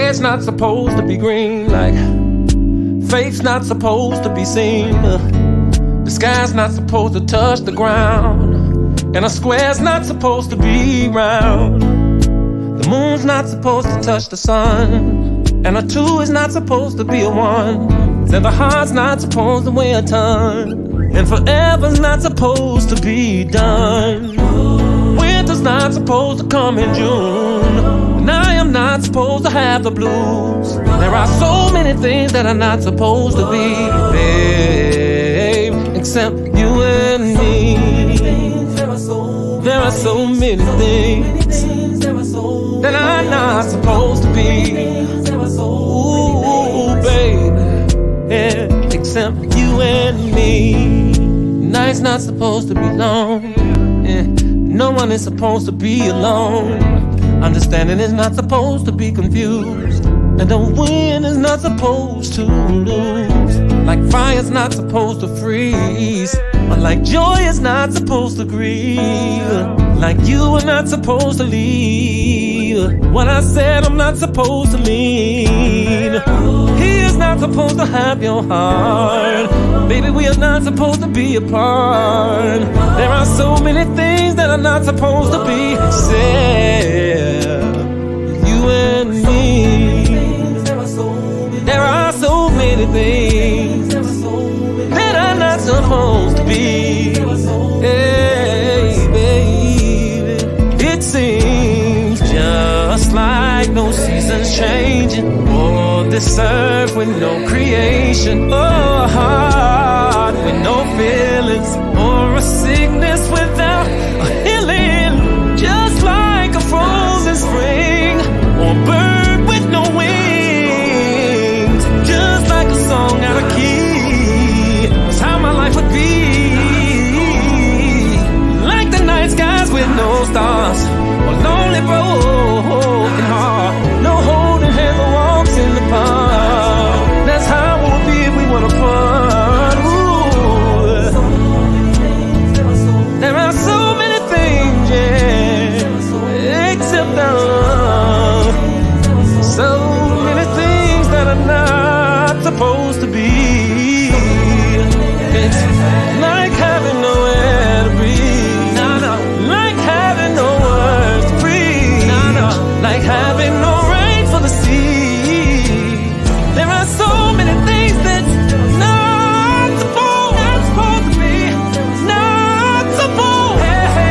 grass not supposed to be green, like faith's not supposed to be seen. The sky's not supposed to touch the ground, and a square's not supposed to be round. The moon's not supposed to touch the sun, and a two is not supposed to be a one. Said the heart's not supposed to weigh a ton, and forever's not supposed to be done. Winter's not supposed to come in June, and I am not supposed to have the blues. There are so many things that are not supposed to be, babe, except you and me. There are so many things that I'm not supposed to be. Ooh, baby, yeah, except you and me. Night's not supposed to be long, yeah. No one is supposed to be alone. Understanding is not supposed to be confused, and the wind is not supposed to lose. Like fire's not supposed to freeze, or like joy is not supposed to grieve. Like you are not supposed to leave what I said I'm not supposed to mean. He is not supposed to have your heart. Baby, we are not supposed to be apart. There are so many things that are not supposed to be except you and me. There are so many things that are not supposed to be. Hey, baby, it seems just like no seasons changing, or this earth with no creation, or a heart with no feelings, or a sickness without a healing. Just like a frozen spring, or a bird with no wings. Just like a song out of key, that's how my life would be. Like the night skies with no stars, a lonely broken heart, no holding hands or walks in the park. That's how it would be if we were apart. Ooh. There are so many things, yeah, except love. So many things that are not supposed to be. It's like having nowhere to breathe. No, no. Like having no words to breathe. No, no. Like having no rain for the sea. There are so many things that's not supposed to be. Not supposed to be.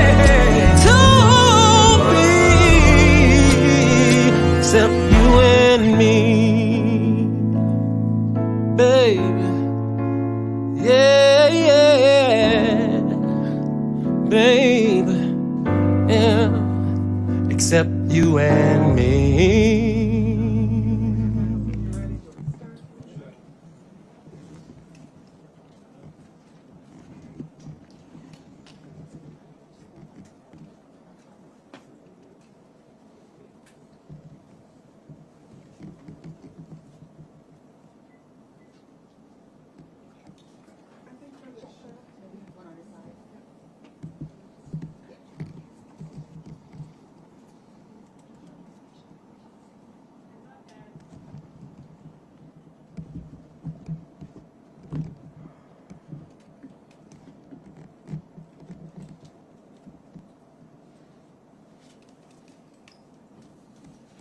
Except you and me, baby. Yeah, yeah, baby, yeah, except you and me.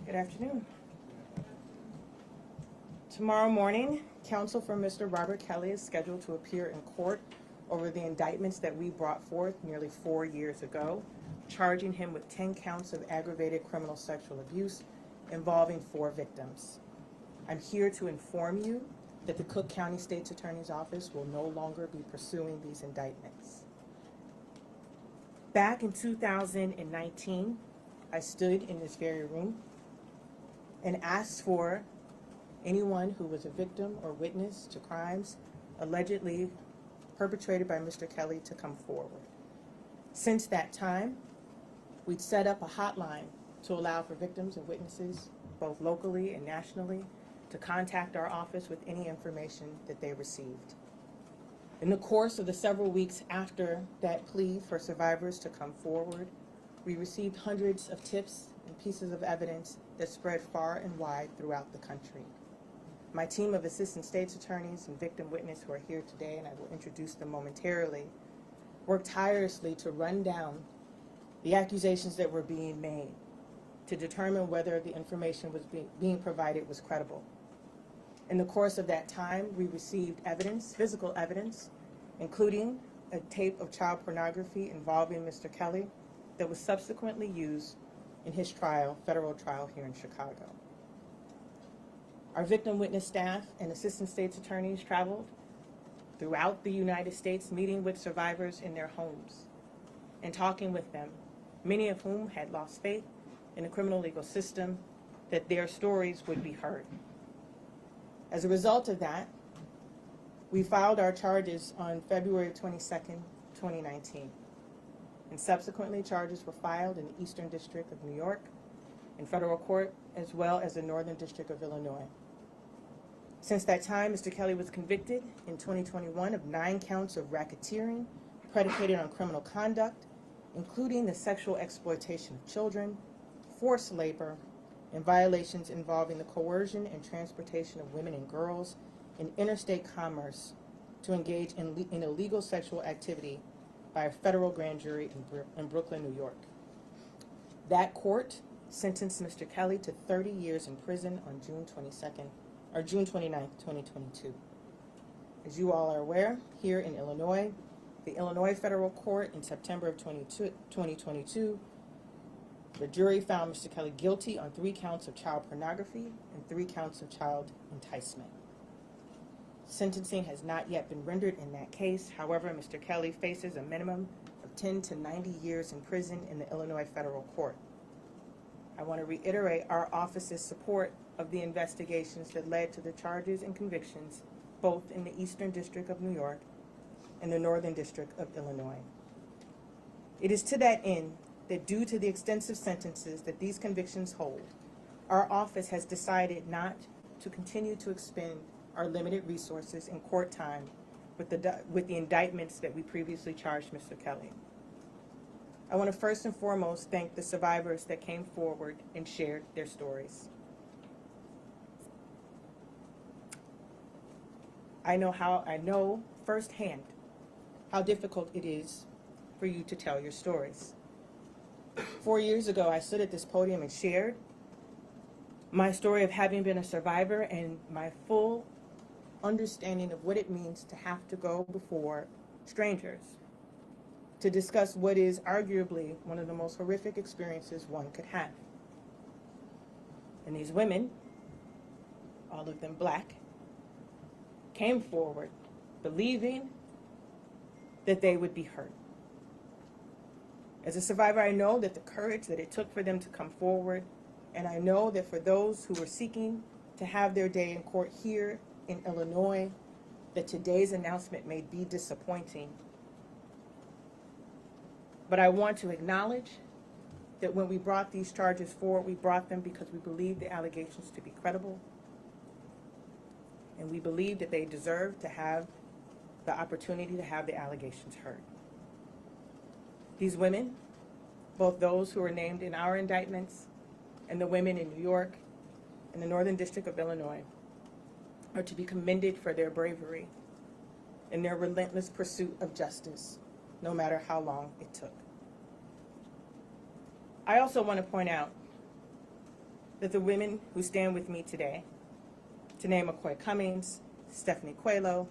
Good afternoon. Tomorrow morning, counsel for Mr. Robert Kelly is scheduled to appear in court over the indictments that we brought forth nearly 4 years ago, charging him with 10 counts of aggravated criminal sexual abuse involving 4 victims. I'm here to inform you that the Cook County State's Attorney's Office will no longer be pursuing these indictments. Back in 2019, I stood in this very room and asked for anyone who was a victim or witness to crimes allegedly perpetrated by Mr. Kelly to come forward. Since that time, we'd set up a hotline to allow for victims and witnesses, both locally and nationally, to contact our office with any information that they received. In the course of the several weeks after that plea for survivors to come forward, we received hundreds of tips and pieces of evidence that spread far and wide throughout the country. My team of assistant state's attorneys and victim witness who are here today, and I will introduce them momentarily, worked tirelessly to run down the accusations that were being made, to determine whether the information was being provided was credible. In the course of that time, we received evidence, physical evidence, including a tape of child pornography involving Mr. Kelly that was subsequently used in his trial, federal trial here in Chicago. Our victim witness staff and assistant state's attorneys traveled throughout the United States, meeting with survivors in their homes and talking with them, many of whom had lost faith in the criminal legal system, that their stories would be heard. As a result of that, we filed our charges on February 22nd, 2019. And subsequently, charges were filed in the Eastern District of New York, in federal court, as well as the Northern District of Illinois. Since that time, Mr. Kelly was convicted in 2021 of 9 counts of racketeering predicated on criminal conduct, including the sexual exploitation of children, forced labor, and violations involving the coercion and transportation of women and girls in interstate commerce to engage in illegal sexual activity by a federal grand jury in Brooklyn, New York. That court sentenced Mr. Kelly to 30 years in prison on June 29th, 2022. As you all are aware, here in Illinois, the Illinois Federal Court in September of 2022, the jury found Mr. Kelly guilty on 3 counts of child pornography and 3 counts of child enticement. Sentencing has not yet been rendered in that case. However, Mr. Kelly faces a minimum of 10 to 90 years in prison in the Illinois Federal Court. I want to reiterate our office's support of the investigations that led to the charges and convictions, both in the Eastern District of New York and the Northern District of Illinois. It is to that end that, due to the extensive sentences that these convictions hold, our office has decided not to continue to expend our limited resources in court time with the indictments that we previously charged Mr. Kelly. I want to first and foremost thank the survivors that came forward and shared their stories. I know firsthand how difficult it is for you to tell your stories. 4 years ago, I stood at this podium and shared my story of having been a survivor and my full understanding of what it means to have to go before strangers to discuss what is arguably one of the most horrific experiences one could have. And these women, all of them black, came forward believing that they would be heard. As a survivor, I know that the courage that it took for them to come forward, and I know that for those who were seeking to have their day in court here in Illinois, that today's announcement may be disappointing. But I want to acknowledge that when we brought these charges forward, we brought them because we believed the allegations to be credible, and we believed that they deserved to have the opportunity to have the allegations heard. These women, both those who are named in our indictments and the women in New York and the Northern District of Illinois, are to be commended for their bravery and their relentless pursuit of justice, no matter how long it took. I also want to point out that the women who stand with me today, to name McCoy Cummings, Stephanie Coelho,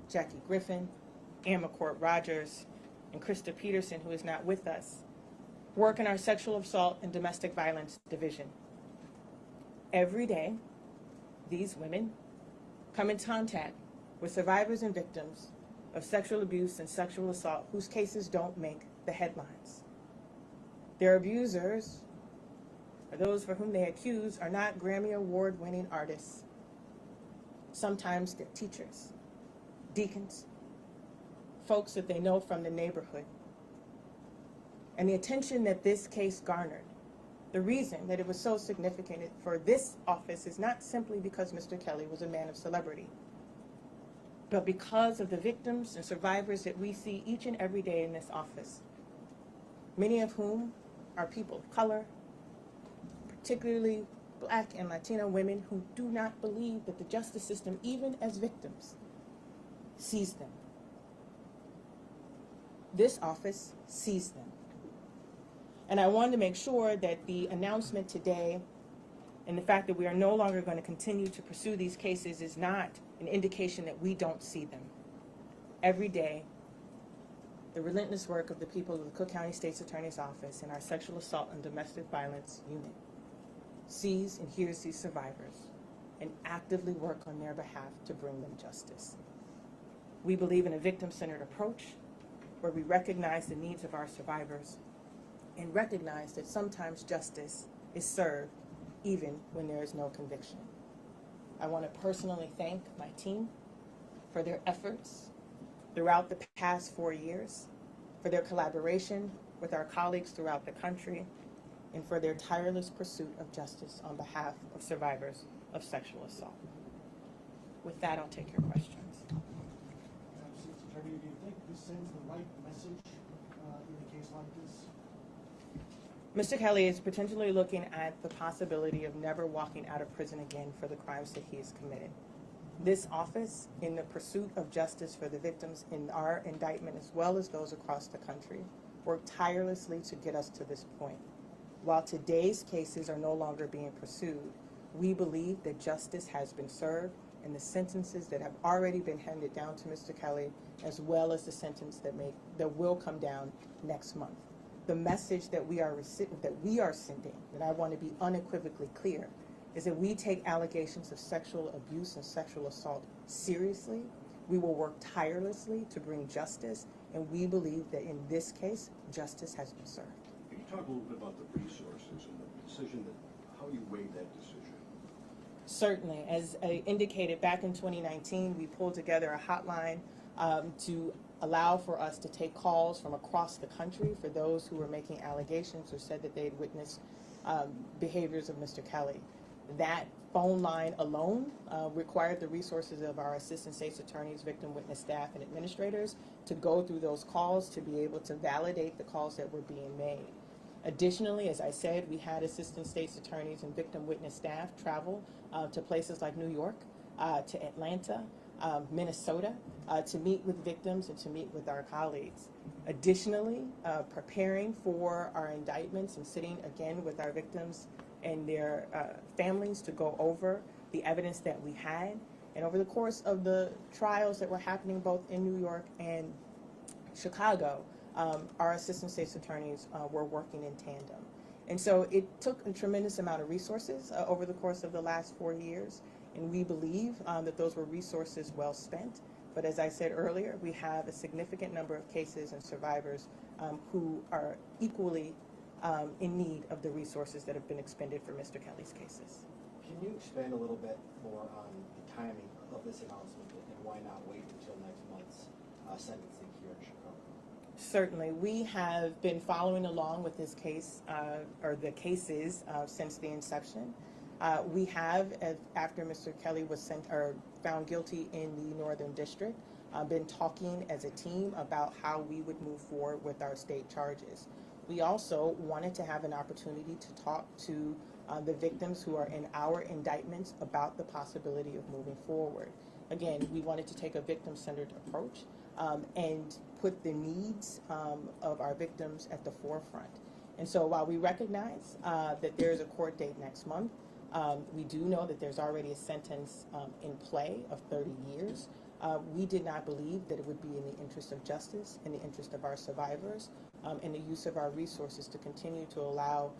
Jackie Griffin, Ann McCourt Rogers, and Krista Peterson, who is not with us, work in our Sexual Assault and Domestic Violence Division. Every day, these women come in contact with survivors and victims of sexual abuse and sexual assault whose cases don't make the headlines. Their abusers, or those for whom they accuse, are not Grammy Award-winning artists. Sometimes they're teachers, deacons, folks that they know from the neighborhood. And the attention that this case garnered, the reason that it was so significant for this office is not simply because Mr. Kelly was a man of celebrity, but because of the victims and survivors that we see each and every day in this office, many of whom are people of color, particularly Black and Latino women who do not believe that the justice system, even as victims, sees them. This office sees them. And I wanted to make sure that the announcement today and the fact that we are no longer going to continue to pursue these cases is not an indication that we don't see them. Every day, the relentless work of the people of the Cook County State's Attorney's Office and our Sexual Assault and Domestic Violence Unit sees and hears these survivors and actively work on their behalf to bring them justice. We believe in a victim-centered approach where we recognize the needs of our survivors and recognize that sometimes justice is served even when there is no conviction. I want to personally thank my team for their efforts throughout the past 4 years, for their collaboration with our colleagues throughout the country, and for their tireless pursuit of justice on behalf of survivors of sexual assault. With that, I'll take your questions. State's Attorney, do you think this sends the right message in a case like this? Mr. Kelly is potentially looking at the possibility of never walking out of prison again for the crimes that he has committed. This office, in the pursuit of justice for the victims in our indictment as well as those across the country, worked tirelessly to get us to this point. While today's cases are no longer being pursued, we believe that justice has been served and the sentences that have already been handed down to Mr. Kelly, as well as the sentence that will come down next month. The message that we are sending, that I want to be unequivocally clear, is that we take allegations of sexual abuse and sexual assault seriously. We will work tirelessly to bring justice, and we believe that in this case, justice has been served. Can you talk a little bit about the resources and the decision, how you weighed that decision? Certainly. As I indicated, back in 2019, we pulled together a hotline to allow for us to take calls from across the country for those who were making allegations or said that they had witnessed behaviors of Mr. Kelly. That phone line alone required the resources of our assistant state's attorneys, victim witness staff, and administrators to go through those calls to be able to validate the calls that were being made. Additionally, as I said, we had assistant state's attorneys and victim witness staff travel to places like New York, to Atlanta, Minnesota, to meet with victims and to meet with our colleagues. Additionally, preparing for our indictments and sitting again with our victims and their families to go over the evidence that we had. And over the course of the trials that were happening both in New York and Chicago, our assistant state's attorneys were working in tandem. And so it took a tremendous amount of resources over the course of the last 4 years, and we believe that those were resources well spent. But as I said earlier, we have a significant number of cases and survivors who are equally in need of the resources that have been expended for Mr. Kelly's cases. Can you expand a little bit more on the timing of this announcement and why not wait until next month's sentencing here in Chicago? Certainly. We have been following along with this case, or the cases, since the inception. We have, after Mr. Kelly was found guilty in the Northern District, been talking as a team about how we would move forward with our state charges. We also wanted to have an opportunity to talk to the victims who are in our indictments about the possibility of moving forward. Again, we wanted to take a victim-centered approach and put the needs of our victims at the forefront. And so while we recognize that there is a court date next month, we do know that there's already a sentence in play of 30 years. We did not believe that it would be in the interest of justice, in the interest of our survivors, and the use of our resources to continue to allow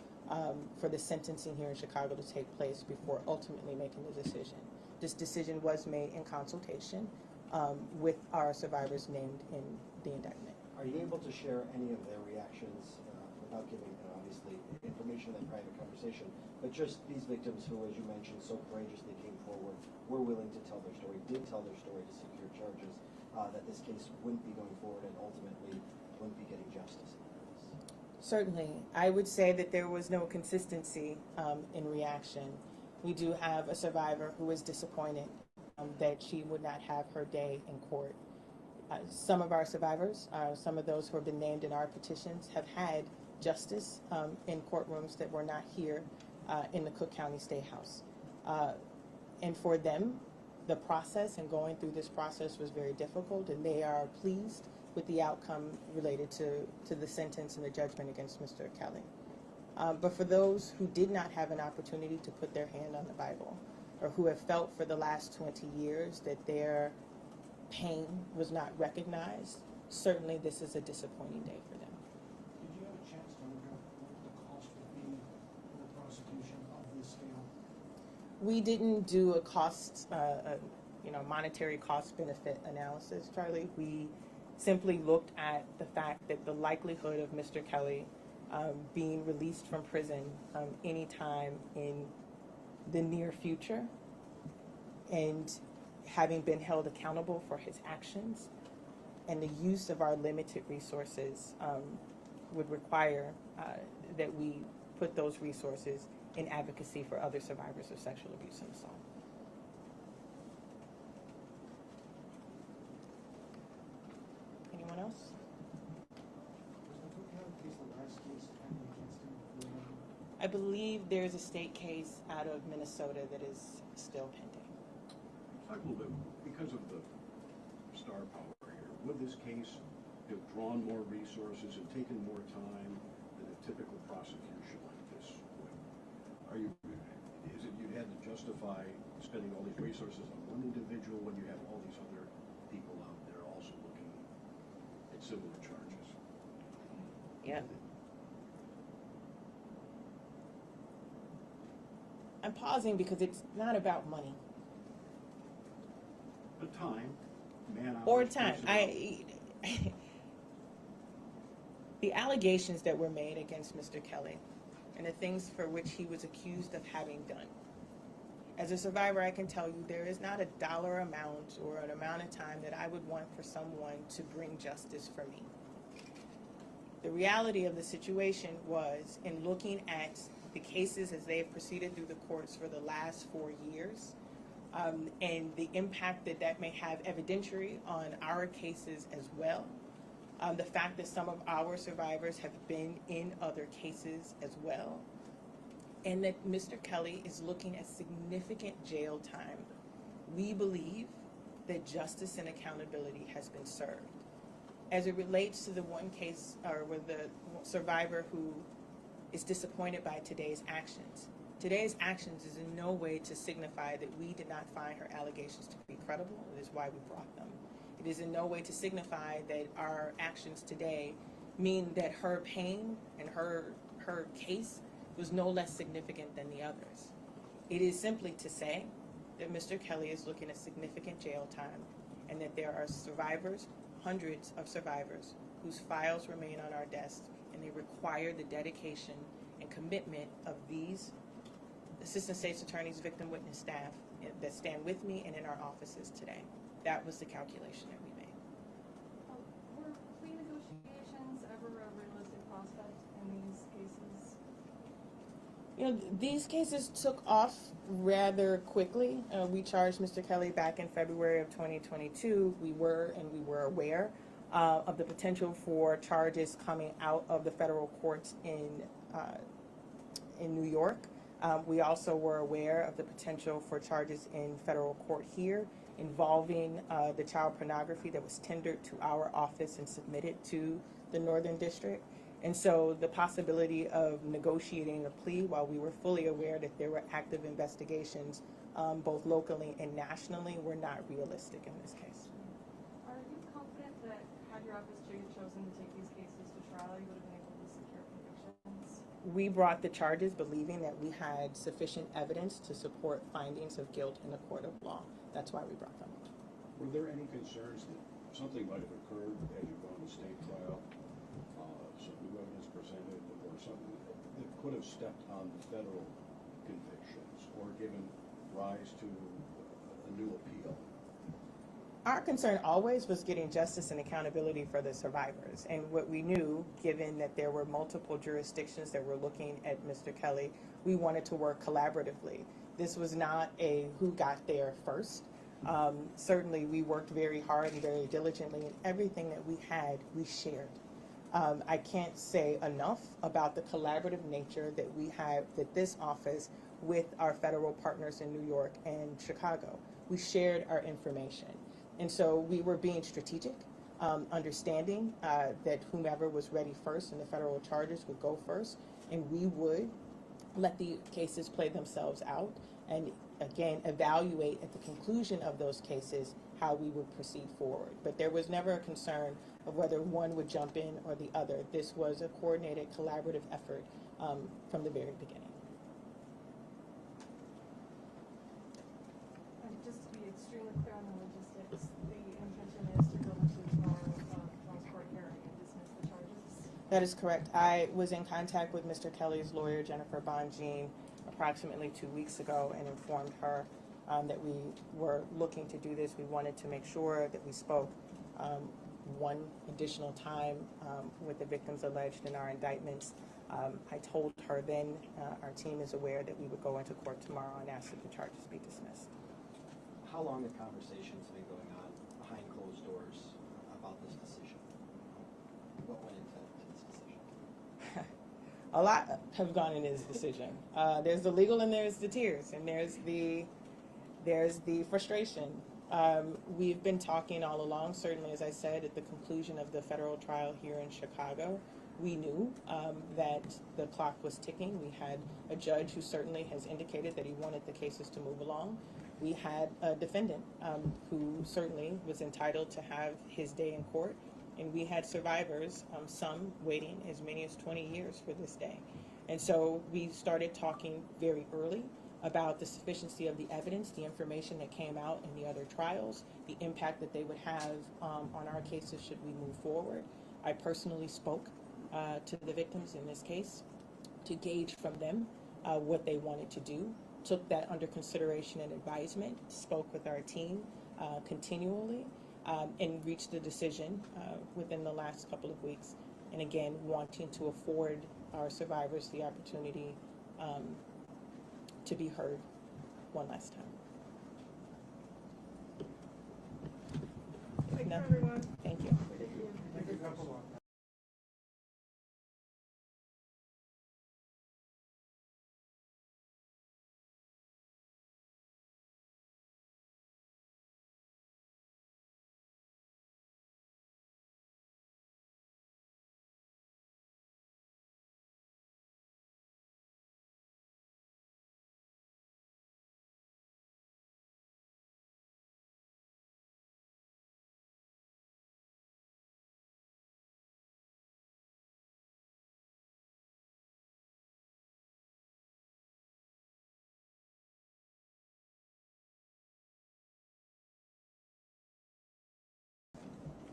for the sentencing here in Chicago to take place before ultimately making the decision. This decision was made in consultation with our survivors named in the indictment. Are you able to share any of their reactions without giving, obviously, information in private conversation, but just these victims who, as you mentioned, so courageously came forward, were willing to tell their story, did tell their story to secure charges, that this case wouldn't be going forward and ultimately wouldn't be getting justice? Certainly. I would say that there was no consistency in reaction. We do have a survivor who is disappointed that she would not have her day in court. Some of our survivors, some of those who have been named in our petitions, have had justice in courtrooms that were not here in the Cook County State House. And for them, the process and going through this process was very difficult, and they are pleased with the outcome related to the sentence and the judgment against Mr. Kelly. But for those who did not have an opportunity to put their hand on the Bible, or who have felt for the last 20 years that their pain was not recognized, certainly this is a disappointing day for them. Did you have a chance to look up what the cost would be for the prosecution of this scale? We didn't do a cost, monetary cost benefit analysis, Charlie. We simply looked at the fact that the likelihood of Mr. Kelly being released from prison anytime in the near future, and having been held accountable for his actions, and the use of our limited resources would require that we put those resources in advocacy for other survivors of sexual abuse and assault. Anyone else? Was the Cook County case the last case pending against him before him? I believe there's a state case out of Minnesota that is still pending. Talk a little bit, because of the star power here, would this case have drawn more resources and taken more time than a typical prosecution like this would? Is it you had to justify spending all these resources on one individual when you have all these other people out there also looking at similar charges? Yeah. I'm pausing because it's not about money. But time, man-hours. Or time. personnel. The allegations that were made against Mr. Kelly and the things for which he was accused of having done. As a survivor, I can tell you there is not a dollar amount or an amount of time that I would want for someone to bring justice for me. The reality of the situation was, in looking at the cases as they have proceeded through the courts for the last 4 years, and the impact that that may have evidentiary on our cases as well. The fact that some of our survivors have been in other cases as well, and that Mr. Kelly is looking at significant jail time. We believe that justice and accountability has been served. As it relates to the one case, or with the survivor who is disappointed by today's actions. Today's actions is in no way to signify that we did not find her allegations to be credible. It is why we brought them. It is in no way to signify that our actions today mean that her pain and her case was no less significant than the others. It is simply to say that Mr. Kelly is looking at significant jail time, and that there are survivors, hundreds of survivors, whose files remain on our desks, and they require the dedication and commitment of these Assistant State's Attorneys, victim witness staff that stand with me and in our offices today. That was the calculation that we made. Were plea negotiations ever a realistic prospect in these cases? You know, these cases took off rather quickly. We charged Mr. Kelly back in February of 2022. We were aware of the potential for charges coming out of the federal courts in New York. We also were aware of the potential for charges in federal court here involving the child pornography that was tendered to our office and submitted to the Northern District. And so the possibility of negotiating a plea, while we were fully aware that there were active investigations both locally and nationally, were not realistic in this case. Are you confident that had your office chosen to take these cases to trial, you would have been able to secure convictions? We brought the charges believing that we had sufficient evidence to support findings of guilt in the court of law. That's why we brought them. Were there any concerns that something might have occurred as you've gone to state trial, some new evidence presented, or something that could have stepped on the federal convictions or given rise to a new appeal? Our concern always was getting justice and accountability for the survivors. And what we knew, given that there were multiple jurisdictions that were looking at Mr. Kelly, we wanted to work collaboratively. This was not a who got there first. Certainly we worked very hard and very diligently, and everything that we had, we shared. I can't say enough about the collaborative nature that we have, that this office with our federal partners in New York and Chicago. We shared our information. And so we were being strategic, understanding that whomever was ready first in the federal charges would go first, and we would let the cases play themselves out, and again, evaluate at the conclusion of those cases how we would proceed forward. But there was never a concern of whether one would jump in or the other. This was a coordinated, collaborative effort from the very beginning. And just to be extremely clear on the logistics, the intention is to go into tomorrow's court hearing and dismiss the charges? That is correct. I was in contact with Mr. Kelly's lawyer, Jennifer Bonjean, approximately 2 weeks ago, and informed her that we were looking to do this. We wanted to make sure that we spoke one additional time with the victims alleged in our indictments. I told her then, our team is aware that we would go into court tomorrow and ask that the charges be dismissed. How long have conversations been going on behind closed doors about this decision? What went into this decision? A lot have gone into this decision. There's the legal and there's the tears, and there's the frustration. We've been talking all along. Certainly, as I said, at the conclusion of the federal trial here in Chicago, we knew that the clock was ticking. We had a judge who certainly has indicated that he wanted the cases to move along. We had a defendant who certainly was entitled to have his day in court. And we had survivors, some waiting as many as 20 years for this day. And so we started talking very early about the sufficiency of the evidence, the information that came out in the other trials, the impact that they would have on our cases should we move forward. I personally spoke to the victims in this case to gauge from them what they wanted to do, took that under consideration and advisement, spoke with our team continually, and reached a decision within the last couple of weeks. And again, wanting to afford our survivors the opportunity to be heard one last time. Thank you, everyone. Thank you. Thank you, Councilor.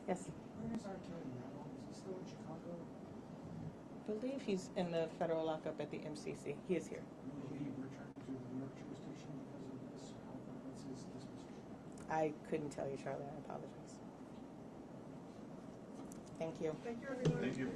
Yes. Where is our attorney now? Is he still in Chicago? I believe he's in the federal lockup at the MCC. He is here. Will he return to the New York jurisdiction because of this? What's his disposition? I couldn't tell you, Charlie. I apologize. Thank you. Thank you, everyone. Thank you.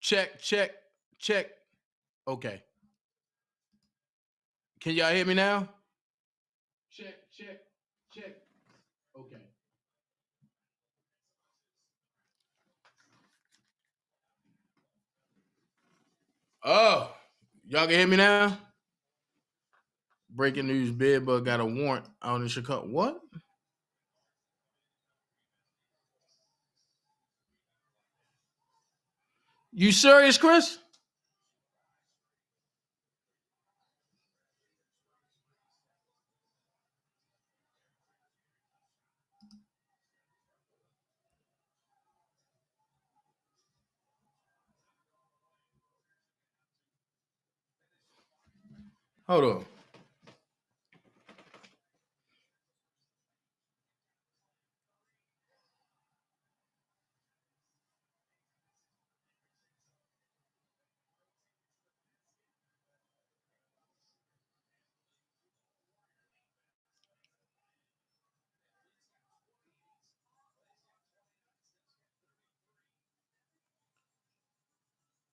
Check. Okay. Can y'all hear me now? Check. Okay. Oh, y'all can hear me now? Breaking news, Bedbug got a warrant out in Chicago. What? You serious, Chris? Hold on.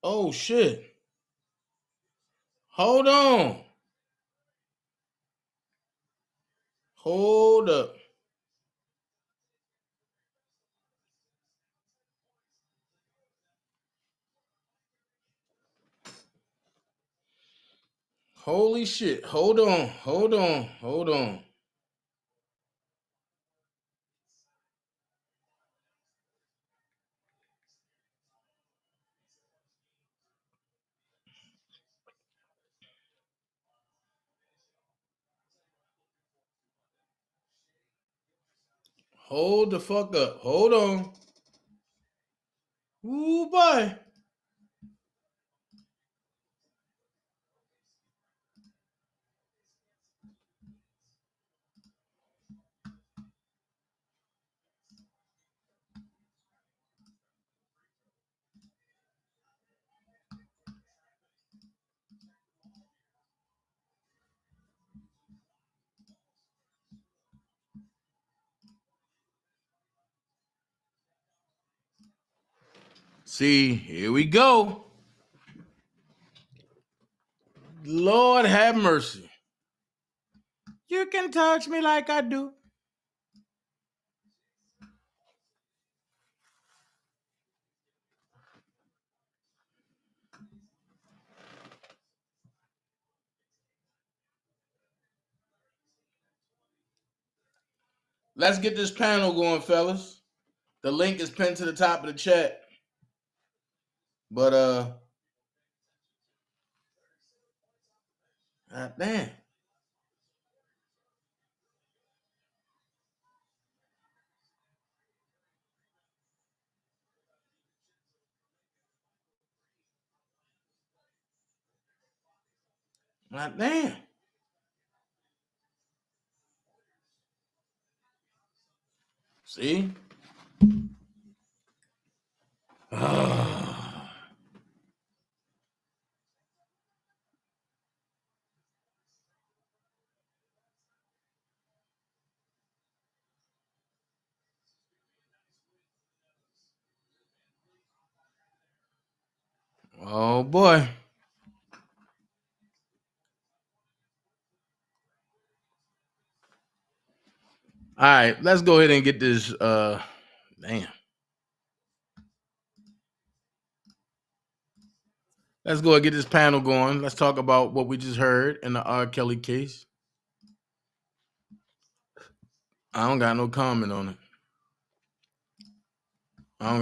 Oh shit. Hold on. Hold up. Holy shit. Hold on. Hold the fuck up. Hold on. Ooh, boy. See, here we go. Lord have mercy. You can touch me like I do. Let's get this panel going, fellas. The link is pinned to the top of the chat. But God damn. God damn. See? Oh boy. All right, let's go ahead and get this damn. Let's go and get this panel going. Let's talk about what we just heard in the R. Kelly case. I don't got no comment on it. I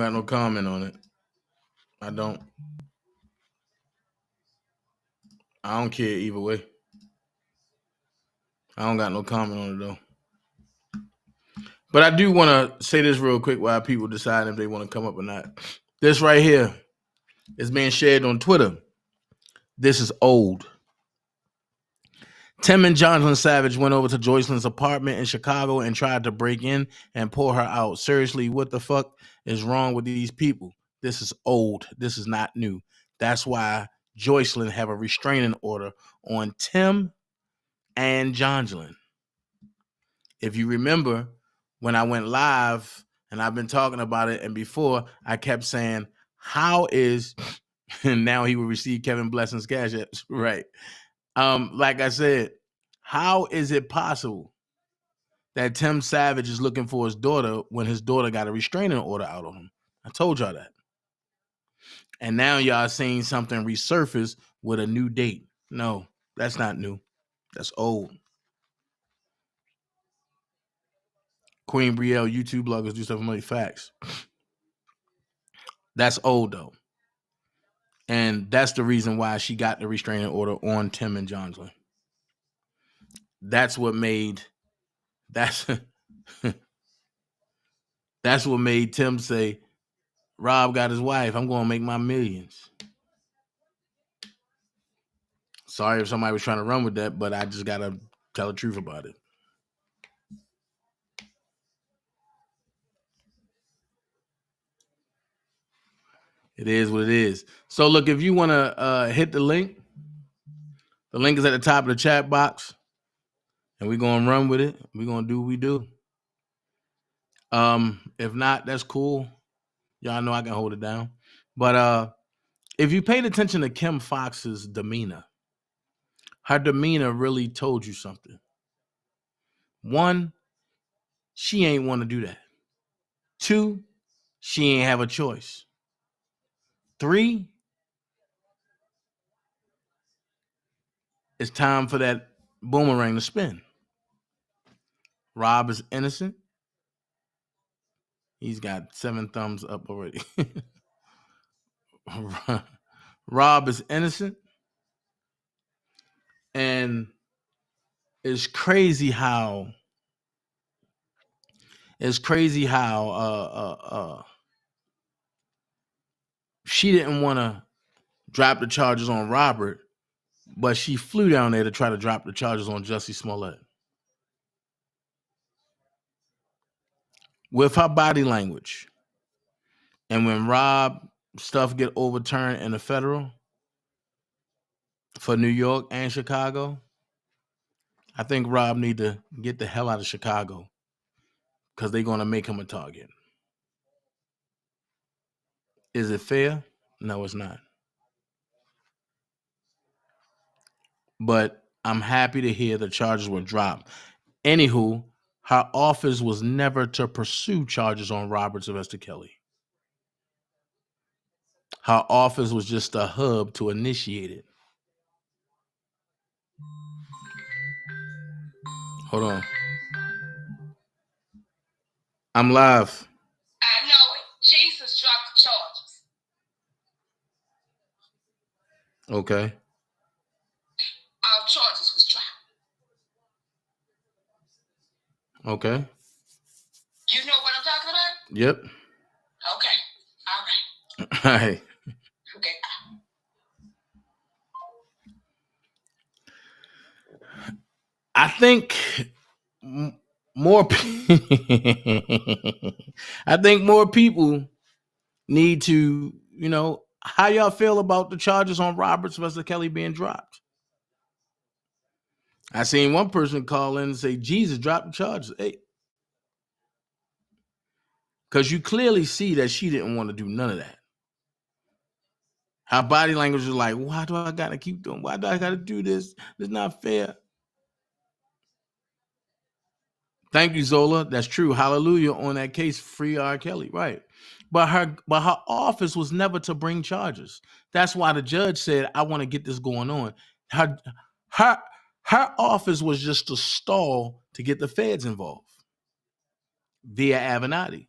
don't. I don't care either way. I don't got no comment on it though. But I do want to say this real quick while people decide if they want to come up or not. This right here is being shared on Twitter. This is old. Tim and Jonathan Savage went over to Joycelyn's apartment in Chicago and tried to break in and pull her out. Seriously, what the fuck is wrong with these people? This is old. This is not new. That's why Joycelyn have a restraining order on Tim and Jonathan. If you remember, when I went live and I've been talking about it, and before I kept saying, how is And now he will receive Kevin Blessing's cash apps. Right. Like I said, how is it possible that Tim Savage is looking for his daughter when his daughter got a restraining order out on him? I told y'all that. And now y'all seeing something resurface with a new date. No, that's not new. That's old. Queen Brielle, YouTube bloggers do stuff with money. Facts. That's old though. And that's the reason why she got the restraining order on Tim and Johnson. That's what made that's that's what made Tim say, Rob got his wife. I'm gonna make my millions. Sorry if somebody was trying to run with that, but I just gotta tell the truth about it. It is what it is. So look, if you want to hit the link is at the top of the chat box, and we're gonna run with it. We're gonna do what we do. If not, that's cool. Y'all know I can hold it down. But if you paid attention to Kim Foxx's demeanor, her demeanor really told you something. One, she ain't want to do that. Two, she ain't have a choice. Three, it's time for that boomerang to spin. Rob is innocent. He's got 7 thumbs up already. Rob is innocent. And it's crazy how she didn't want to drop the charges on Robert, but she flew down there to try to drop the charges on Jussie Smollett. With her body language, and when Rob stuff get overturned in the federal for New York and Chicago, I think Rob need to get the hell out of Chicago because they're going to make him a target. Is it fair? No, it's not. But I'm happy to hear the charges were dropped. Anywho, her office was never to pursue charges on Robert Sylvester Kelly. Her office was just a hub to initiate it. Hold on. I'm live. I know it. Jesus dropped the charges. Okay. All charges was dropped. Okay. You know what I'm talking about? Yep. Okay. All right. All right. Okay. I think more I think more people need to, how y'all feel about the charges on Robert Sylvester Kelly being dropped? I seen one person call in and say, Jesus dropped the charges. Hey. Because you clearly see that she didn't want to do none of that. Her body language is like, why do I got to keep doing? Why do I got to do this? It's not fair. Thank you, Zola. That's true. Hallelujah on that case. Free R. Kelly. Right. But her office was never to bring charges. That's why the judge said, I want to get this going on. Her office was just a stall to get the feds involved via Avenatti.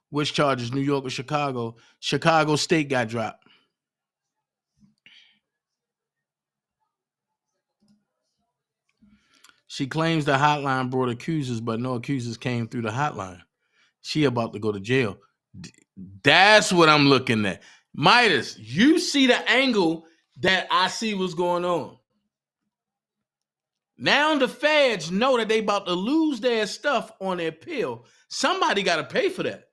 Which charges, New York or Chicago? Chicago State got dropped. She claims the hotline brought accusers, but no accusers came through the hotline. She about to go to jail. That's what I'm looking at. Midas, you see the angle that I see what's going on. Now the feds know that they about to lose their stuff on their pill. Somebody got to pay for that.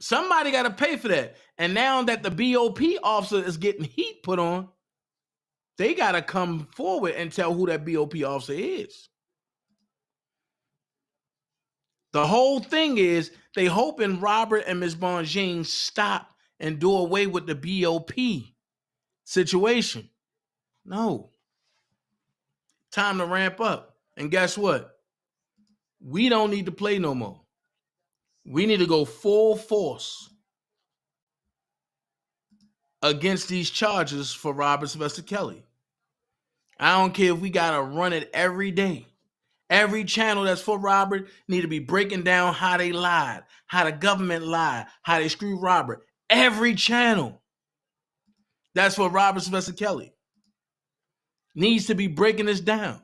Somebody got to pay for that. And now that the BOP officer is getting heat put on, they got to come forward and tell who that BOP officer is. The whole thing is they hoping Robert and Ms. Bonjean stop and do away with the BOP situation. No. Time to ramp up. And guess what? We don't need to play no more. We need to go full force against these charges for Robert Sylvester Kelly. I don't care if we got to run it every day. Every channel that's for Robert need to be breaking down how they lied, how the government lied, how they screwed Robert. Every channel that's for Robert Sylvester Kelly needs to be breaking this down.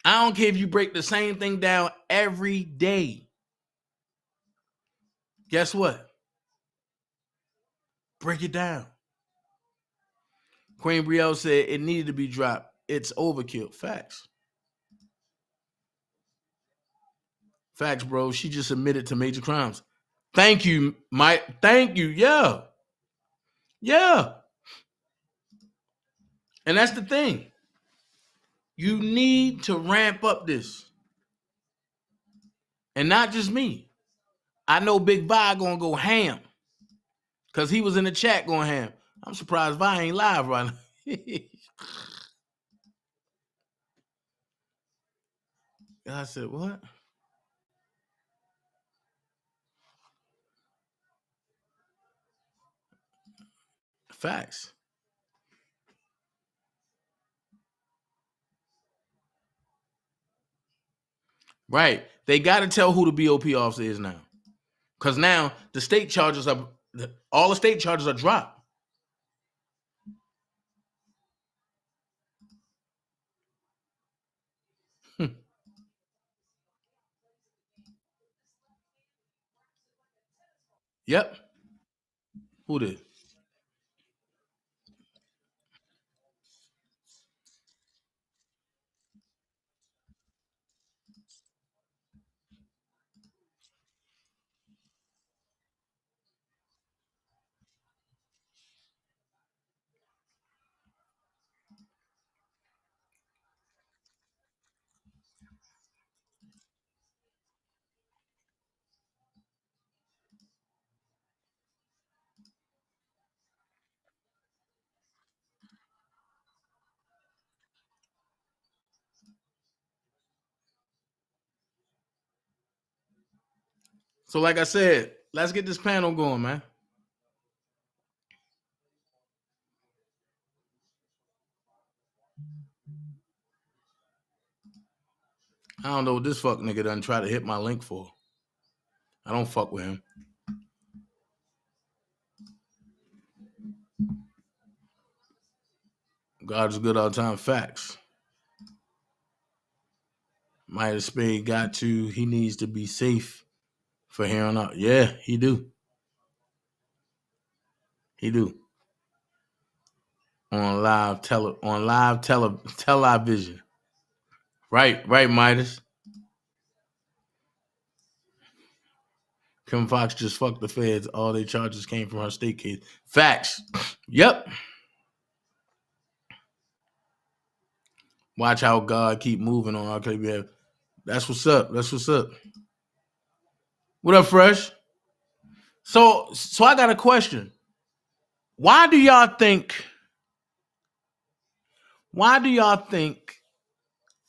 I don't care if you break the same thing down every day. Guess what? Break it down. Queen Brielle said it needed to be dropped. It's overkill. Facts. Facts, bro. She just admitted to major crimes. Thank you, Mike. Thank you. Yeah. Yeah. And that's the thing. You need to ramp up this. And not just me. I know Big Vi gonna go ham. Because he was in the chat going ham. I'm surprised Vi ain't live right now. I said, what? Facts. Right. They got to tell who the BOP officer is now. Because now the state charges are, all the state charges are dropped. Yep. Who did? So like I said, let's get this panel going, man. I don't know what this fuck nigga done try to hit my link for. I don't fuck with him. God is good all the time. Facts. Midas Spade got to, he needs to be safe for here on out. Yeah, he do. He do. On live television. Right, Midas. Kim Foxx just fucked the feds. All their charges came from her state case. Facts. Yep. Watch how God keep moving on our behalf. That's what's up. That's what's up. What up, Fresh? So I got a question. Why do y'all think,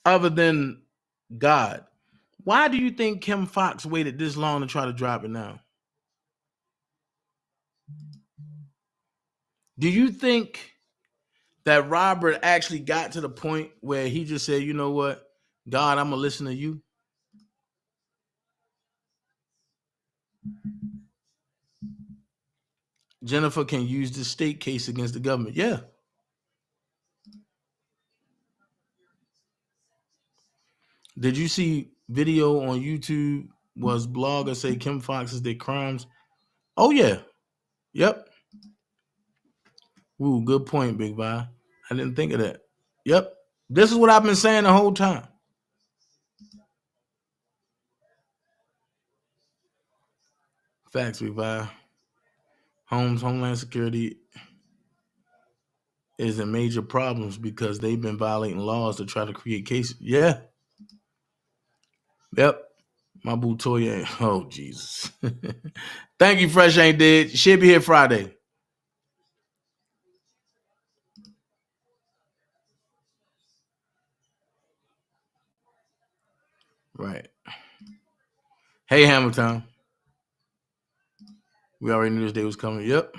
other than God, why do you think Kim Foxx waited this long to try to drop it now? Do you think that Robert actually got to the point where he just said, you know what, God, I'm going to listen to you? Jennifer can use the state case against the government. Yeah. Did you see video on YouTube? Was blogger say Kim Foxx did crimes? Oh, yeah. Yep. Ooh, good point, Big Vi. I didn't think of that. Yep. This is what I've been saying the whole time. Facts, Big Vi. Homeland Security is in major problems because they've been violating laws to try to create cases. Yeah. Yep. My boo Toya. Oh, Jesus. Thank you, Fresh Ain't Dead. She'll be here Friday. Right. Hey, Hamilton. We already knew this day was coming. Yep.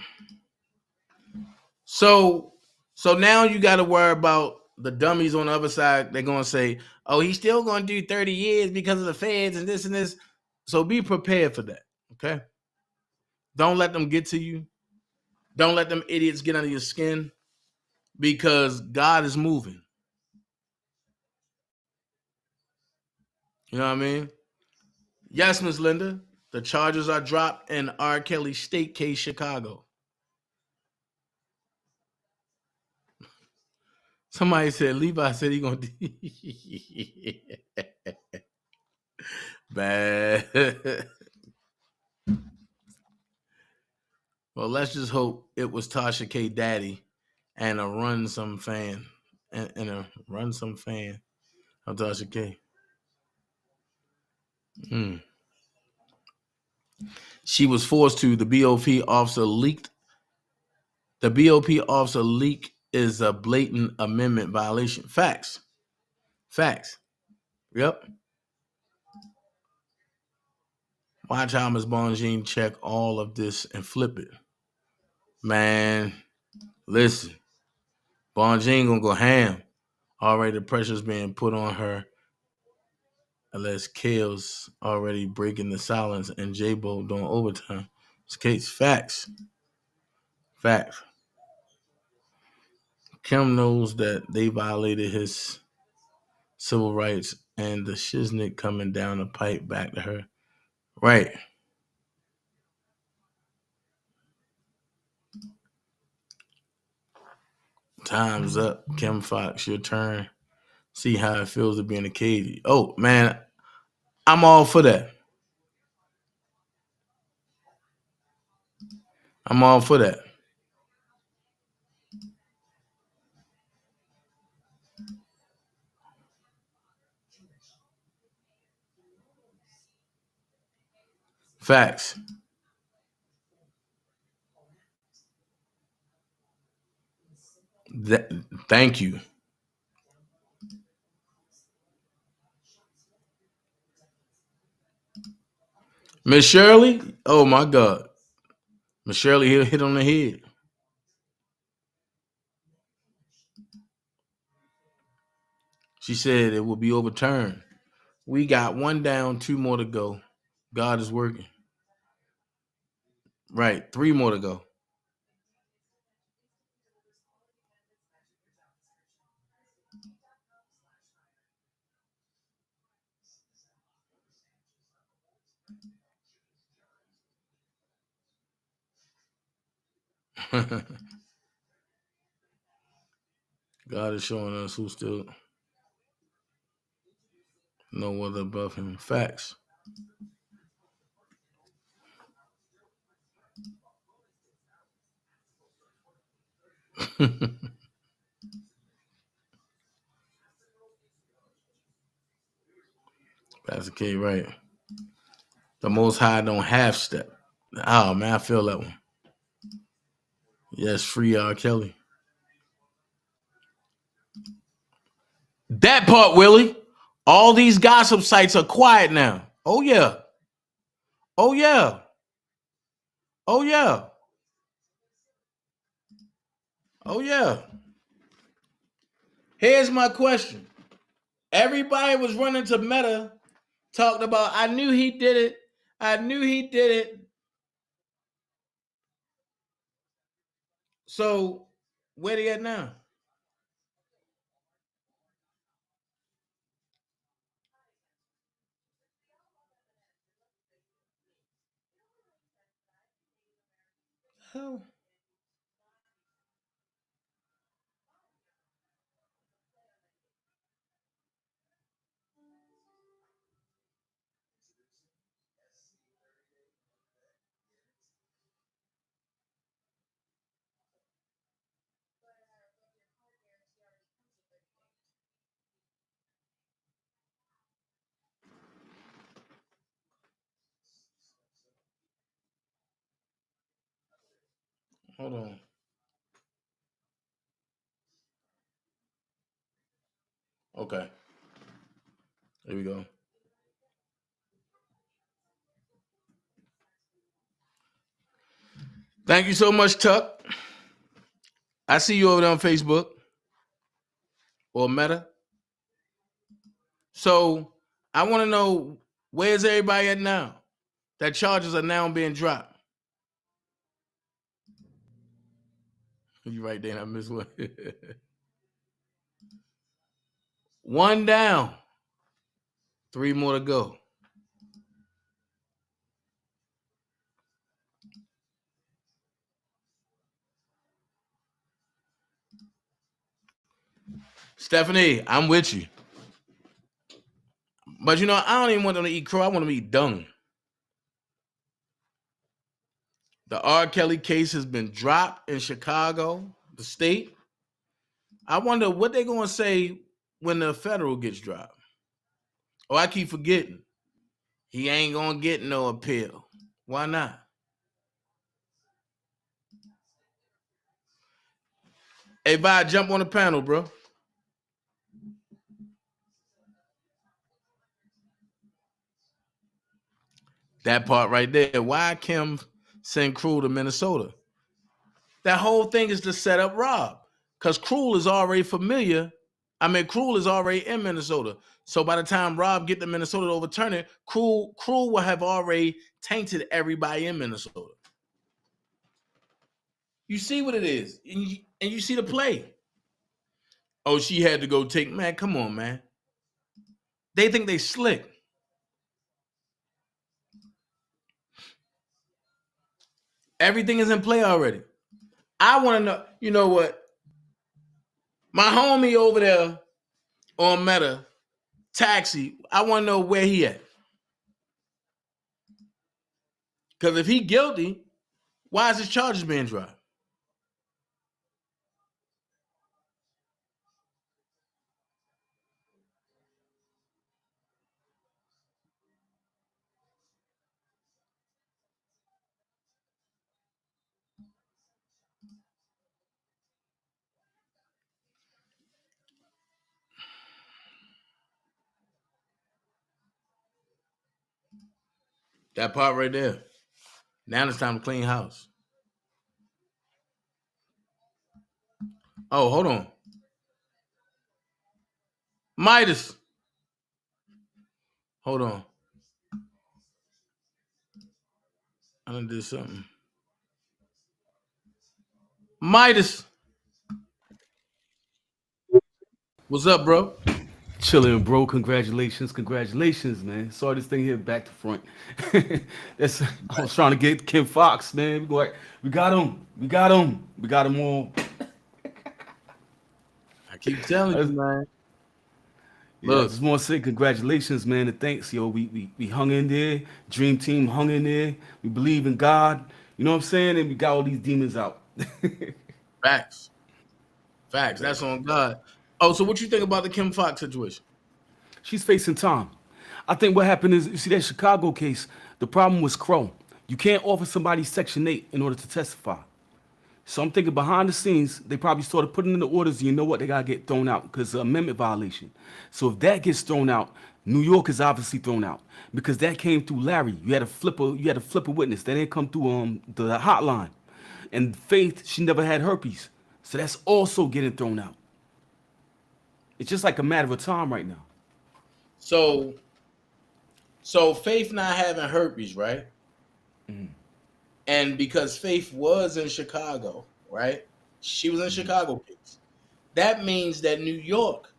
So now you got to worry about the dummies on the other side. They're going to say, oh, he's still going to do 30 years because of the feds and this and this. So be prepared for that. Okay. Don't let them get to you. Don't let them idiots get under your skin because God is moving. You know what I mean? Yes, Miss Linda. The charges are dropped in R. Kelly state case, Chicago. Somebody said Levi said he gonna do bad. Well, let's just hope it was Tasha K. Daddy and a run some fan and a run some fan of Tasha K. She was forced to. The BOP officer leaked. The BOP officer leak is a blatant amendment violation. Facts. Yep. Watch how Ms. Bonjean check all of this and flip it. Man, listen. Bonjean gonna go ham. Already the pressure's being put on her. Unless Kale's already breaking the silence and J-Bo doing overtime. It's case facts. Kim knows that they violated his civil rights and the shiznick coming down the pipe back to her. Right. Time's up. Kim Foxx, your turn. See how it feels to be in a cage. Oh, man, I'm all for that. Facts. Thank you. Miss Shirley? Oh, my God. Miss Shirley hit on the head. She said it will be overturned. We got one down, two more to go. God is working. Right. Three more to go. God is showing us who still no other above him. Facts. That's the key, right? The Most High don't half step. Oh man, I feel that one. Yes, free R. Kelly. That part, Willie. All these gossip sites are quiet now. Oh yeah. Oh yeah. Oh yeah. Oh yeah. Here's my question. Everybody was running to Meta, talked about, I knew he did it. I knew he did it. So where they at now? Hell. Hold on. Okay. Here we go. Thank you so much, Tuck. I see you over there on Facebook or Meta. So I want to know, where's everybody at now? That charges are now being dropped. You right there, I missed one. One down. 3 more to go. Stephanie, I'm with you. But you know, I don't even want them to eat crow. I want them to eat dung. The R. Kelly case has been dropped in Chicago, the state. I wonder what they're going to say when the federal gets dropped. Oh, I keep forgetting. He ain't going to get no appeal. Why not? Hey, Vi, jump on the panel, bro. That part right there. Why Kim send Cruel to Minnesota? That whole thing is to set up Rob. Because Cruel is already familiar. I mean, Cruel is already in Minnesota. So by the time Rob get to Minnesota to overturn it, Cruel will have already tainted everybody in Minnesota. You see what it is. And you see the play. Oh, she had to go take, man, come on, man. They think they slick. Everything is in play already. I want to know, you know what? My homie over there on Meta, Taxi, I want to know where he at. Because if he guilty, why is his charges being dropped? That part right there. Now it's time to clean house. Oh, hold on. Midas. Hold on. I done did something. Midas. What's up, bro? Chilling, bro. Congratulations, man. Saw this thing here back to front. I was trying to get Kim Foxx, man. We got him all. I keep telling you, man. Yeah, I just want to say congratulations, man, and thanks, yo. We hung in there. Dream Team hung in there. We believe in God. You know what I'm saying? And we got all these demons out. Facts. That's on God. Oh, so what you think about the Kim Foxx situation? She's facing time. I think what happened is, you see that Chicago case, the problem was Crow. You can't offer somebody Section 8 in order to testify. So I'm thinking behind the scenes, they probably started putting in the orders, you know what, they gotta get thrown out because it's an amendment violation. So if that gets thrown out, New York is obviously thrown out because that came through Larry. You had a flipper witness. That didn't come through the hotline. And Faith, she never had herpes. So that's also getting thrown out. It's just like a matter of time right now. So Faith not having herpes, right? Mm-hmm. And because Faith was in Chicago, right? She was in Chicago case. That means that New York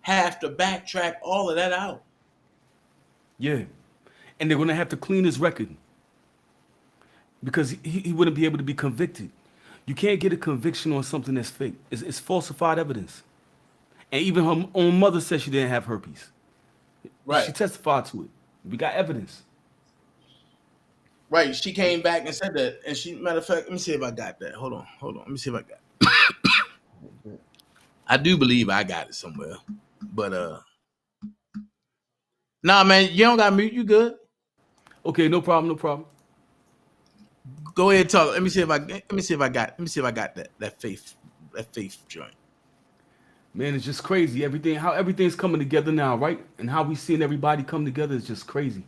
have to backtrack all of that out. Yeah. And they're going to have to clean his record because he wouldn't be able to be convicted. You can't get a conviction on something that's fake. It's falsified evidence. And even her own mother said she didn't have herpes. Right. She testified to it. We got evidence. Right. She came back and said that. And she, matter of fact, let me see if I got that. Hold on. Let me see if I got it. I do believe I got it somewhere. But nah, man, you don't got mute. You good? Okay, no problem. Go ahead, talk. Let me see if I got that faith joint. Man, it's just crazy. How everything's coming together now, right? And how we seeing everybody come together is just crazy.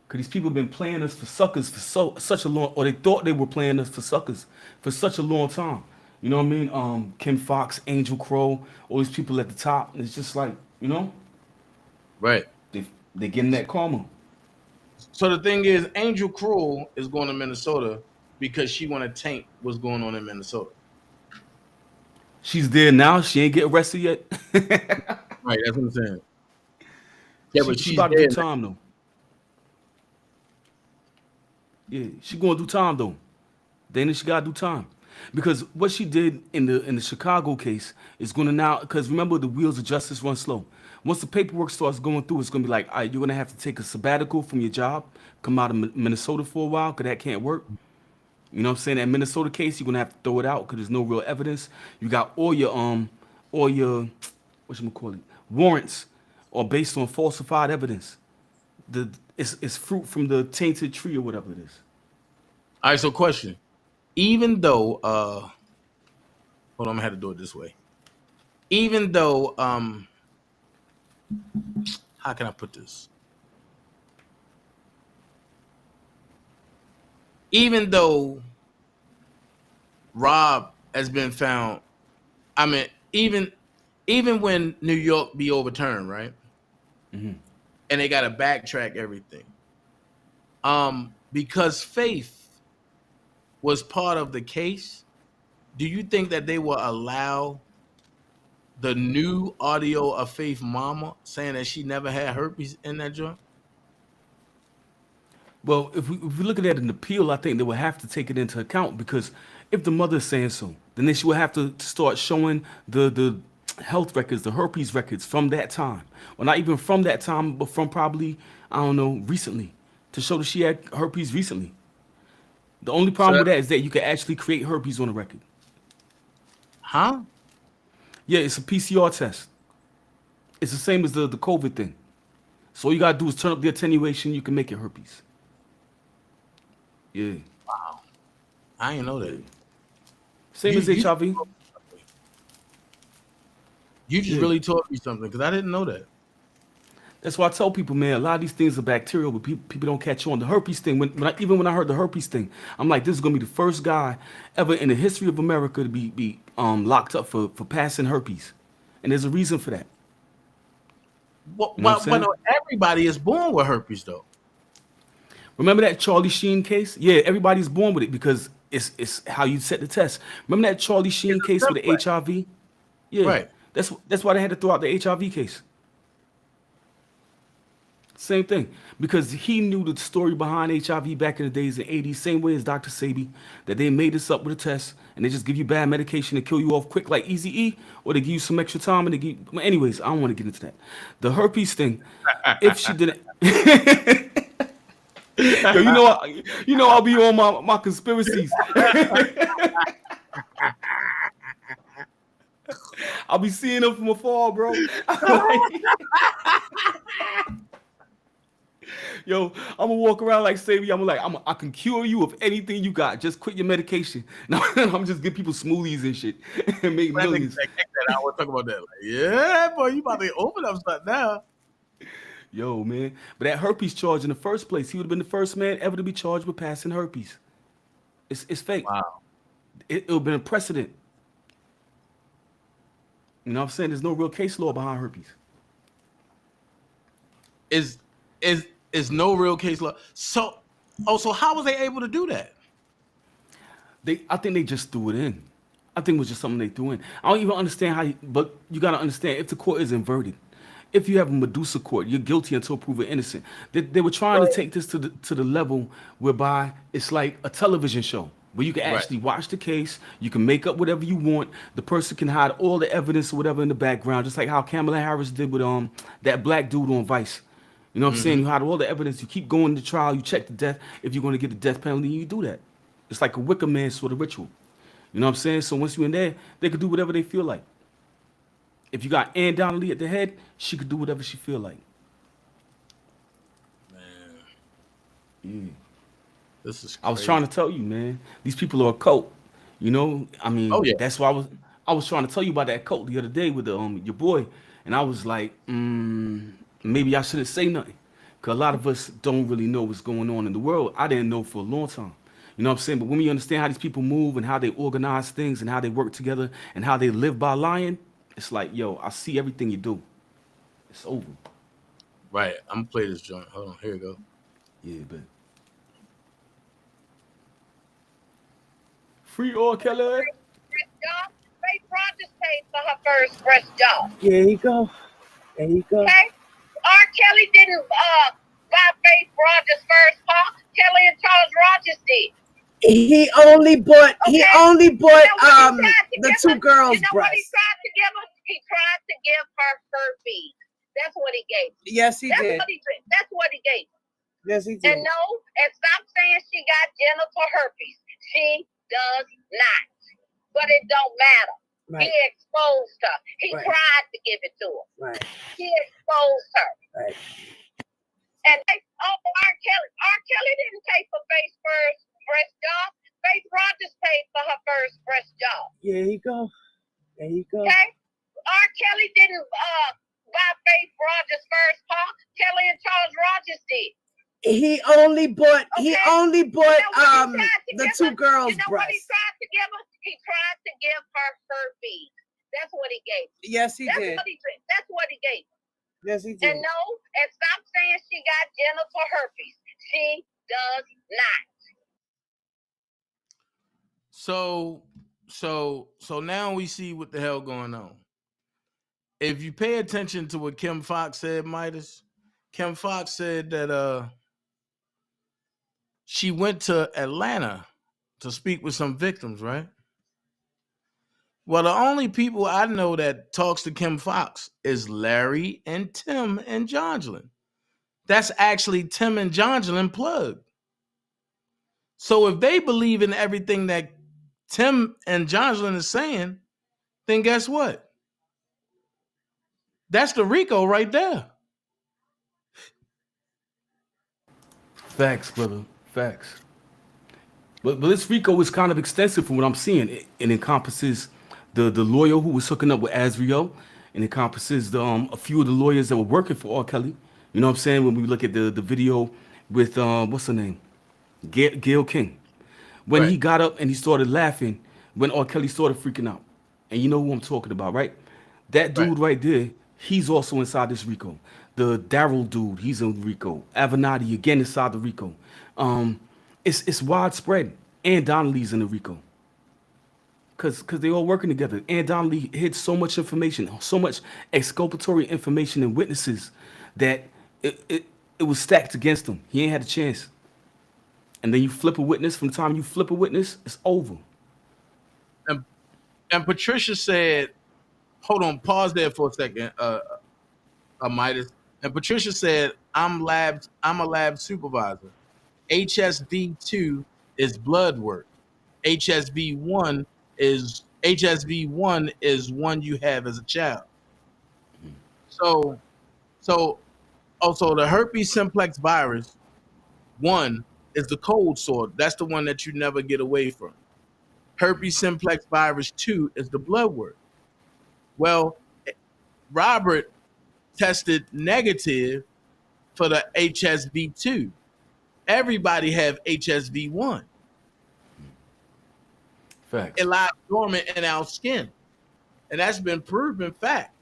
Cause these people been playing us for suckers for such a long, or they thought they were playing us for suckers for such a long time. You know what I mean? Kim Fox, Angel Crow, all these people at the top. And it's just like, Right. they they getting that karma. So the thing is, Angel Cruel is going to Minnesota because she want to taint what's going on in Minnesota. She's there now. She ain't get arrested yet. Right. That's what I'm saying. Yeah, but she she's about to there. do time though. Yeah, she gonna do time though. Then she gotta do time. Because what she did in the Chicago case is gonna now, because remember, the wheels of justice run slow. Once the paperwork starts going through, it's gonna be like, all right, you're gonna have to take a sabbatical from your job, come out of Minnesota for a while, because that can't work. You know what I'm saying? That Minnesota case, you're gonna have to throw it out because there's no real evidence. You got all your whatchamacallit, warrants are based on falsified evidence. It's fruit from the tainted tree or whatever it is. All right. So question. Even though, hold on, I'm gonna have to do it this way. Even though, how can I put this? Even though Rob has been found, I mean, even when New York be overturned, right? Mm-hmm. And they got to backtrack everything. Because Faith was part of the case, do you think that they will allow the new audio of Faith mama saying that she never had herpes in that joint? Well, if we look at it in appeal, I think they would have to take it into account because if the mother is saying so, then she would have to start showing the health records, the herpes records from that time. Well, not even from that time, but from probably, I don't know, recently, to show that she had herpes recently. The only So problem with that is that you can actually create herpes on a record. huh? Yeah, it's a PCR test. It's the same as the COVID thing. So all you gotta do is turn up the attenuation, you can make it herpes. Yeah. I didn't know that. Same as HIV. You just Yeah. really taught me something because I didn't know that. That's why I tell people, man, a lot of these things are bacterial, but people don't catch on. The herpes thing, even when I heard the herpes thing, I'm like, this is gonna be the first guy ever in the history of America to be locked up for passing herpes, and there's a reason for that. Well, You know what I'm saying? no, everybody is born with herpes though. Remember that Charlie Sheen case? Yeah, everybody's born with it because it's how you set the test. Remember that Charlie Sheen case with the birthright. HIV? Yeah, Right. that's why they had to throw out the HIV case. Same thing, because he knew the story behind HIV back in the days in the 80s, same way as Dr. Sabi, that they made this up with a test and they just give you bad medication to kill you off quick like Easy-E, or they give you some extra time and they give well, anyways, I don't want to get into that. The herpes thing, if she didn't Yo, I'll be on my conspiracies. I'll be seeing them from afar, bro. Yo, I'm gonna walk around like Sabi. I can cure you of anything you got. Just quit your medication. Now I'm just give people smoothies and shit and make millions. I want to talk about that. Like, yeah, boy, you about to open up stuff now. Yo, man. But that herpes charge in the first place, he would have been the first man ever to be charged with passing herpes. It's fake. Wow. It would have been a precedent. You know what I'm saying? There's no real case law behind herpes. Is no real case law. So how was they able to do that? I think they just threw it in. I think it was just something they threw in. I don't even understand how, but you gotta understand if the court is inverted. If you have a Medusa court, you're guilty until proven innocent. They were trying to take this to the level whereby it's like a television show where you can actually watch the case, you can make up whatever you want, the person can hide all the evidence or whatever in the background, just like how Kamala Harris did with that black dude on Vice. You know what I'm saying? You hide all the evidence, you keep going to trial, you check the death, if you're going to get the death penalty, you do that. It's like a Wicker Man sort of ritual. You know what I'm saying? So once you're in there, they could do whatever they feel like. If you got Ann Donnelly at the head, she could do whatever she feel like. Man, Yeah. This is I was crazy. trying to tell you, man. These people are a cult. You know, I mean, Oh yeah. that's why I was trying to tell you about that cult the other day with the your boy, and I was like, maybe I shouldn't say nothing, cause a lot of us don't really know what's going on in the world. I didn't know for a long time. You know what I'm saying? But when we understand how these people move and how they organize things and how they work together and how they live by lying, it's like, yo, I see everything you do. It's over. Right. I'm gonna play this joint. Hold on. Here we go. Yeah, but free R. Kelly. Job. Faith Rogers paid for her first breast job. There you go. There you go. Okay? R. Kelly didn't buy Faith Rogers' first car. Kelly and Charles Rogers did. He only bought Okay. the two girls' You know what he breasts. tried to give her? He tried to give her herpes. That's what he gave. Yes, he did. That's what he gave. Yes, he And no, and stop saying she got genital herpes. She does not. But it don't matter. Right. He exposed her. He Right. tried to give it to her. Right. He exposed her. Right. And R. Kelly didn't pay for Faith's first breast job. Faith Rogers paid for her first breast job. There you go. There you go. Okay? R. Kelly didn't buy Faith Rogers' first car. Kelly and Charles Rogers did. He only bought Okay. the two girls' You know what he breasts. tried to give her? He tried to give her herpes. That's what he gave. Yes, he That's did. That's what he gave. Yes, he did. And no, and stop saying she got genital herpes. She does not. So now we see what the hell going on. If you pay attention to what Kim Foxx said, Midas, Kim Foxx said that she went to Atlanta to speak with some victims, right? Well, the only people I know that talks to Kim Foxx is Larry and Tim and Jongelin. That's actually Tim and Jongelin plugged. So if they believe in everything that Tim and Jongelin is saying, then guess what? That's the Rico right there. Facts, brother. Facts. But this RICO is kind of extensive from what I'm seeing. It encompasses the lawyer who was hooking up with Azriel. It encompasses a few of the lawyers that were working for R. Kelly. You know what I'm saying? When we look at the video with what's her name? Gail King. When Right. he got up and he started laughing, when R. Kelly started freaking out. And you know who I'm talking about, right? That dude right there, he's also inside this RICO. The Daryl dude, he's in RICO. Avenatti again inside the RICO. It's widespread. And Donnelly's in the RICO. Cause they all working together. And Donnelly hid so much information, so much exculpatory information and witnesses that it was stacked against him. He ain't had a chance. And then you flip a witness. From the time you flip a witness, it's over. And Patricia said, hold on, pause there for a second, Midas. And Patricia said, I'm a lab supervisor. HSV2 is blood work. HSV1 is one you have as a child. So also the herpes simplex virus 1 is the cold sore. That's the one that you never get away from. Herpes simplex virus 2 is the blood work. Well, Robert tested negative for the HSV2. Everybody have HSV1. Facts. It lies dormant in our skin. And that's been proven fact.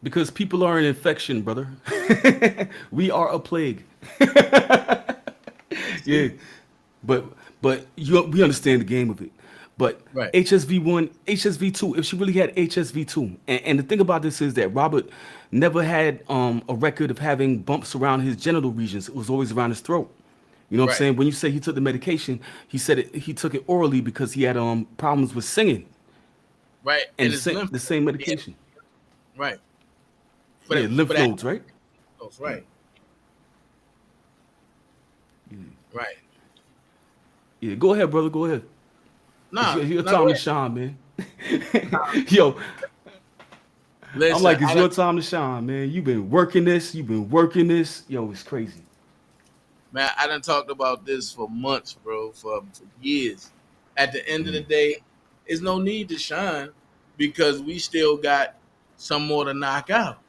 Because people are an infection, brother. We are a plague. Yeah. But we understand the game of it. But Right. HSV1, HSV2, if she really had HSV2, and the thing about this is that Robert never had a record of having bumps around his genital regions. It was always around his throat. You know what I'm Right. saying? When you say he took the medication, he said he took it orally because he had problems with singing. Right. And it's the same medication. Right. Yeah, lymph nodes, right? That's right. Right. Yeah, go ahead, brother. Go ahead. Nah, It's your nah, time go to ahead. shine, man. Yo, Listen, I'm like, it's I your done- time to shine, man. You've been working this. Yo, it's crazy. Man, I done talked about this for months, bro, for years. At the end of the day, there's no need to shine because we still got some more to knock out.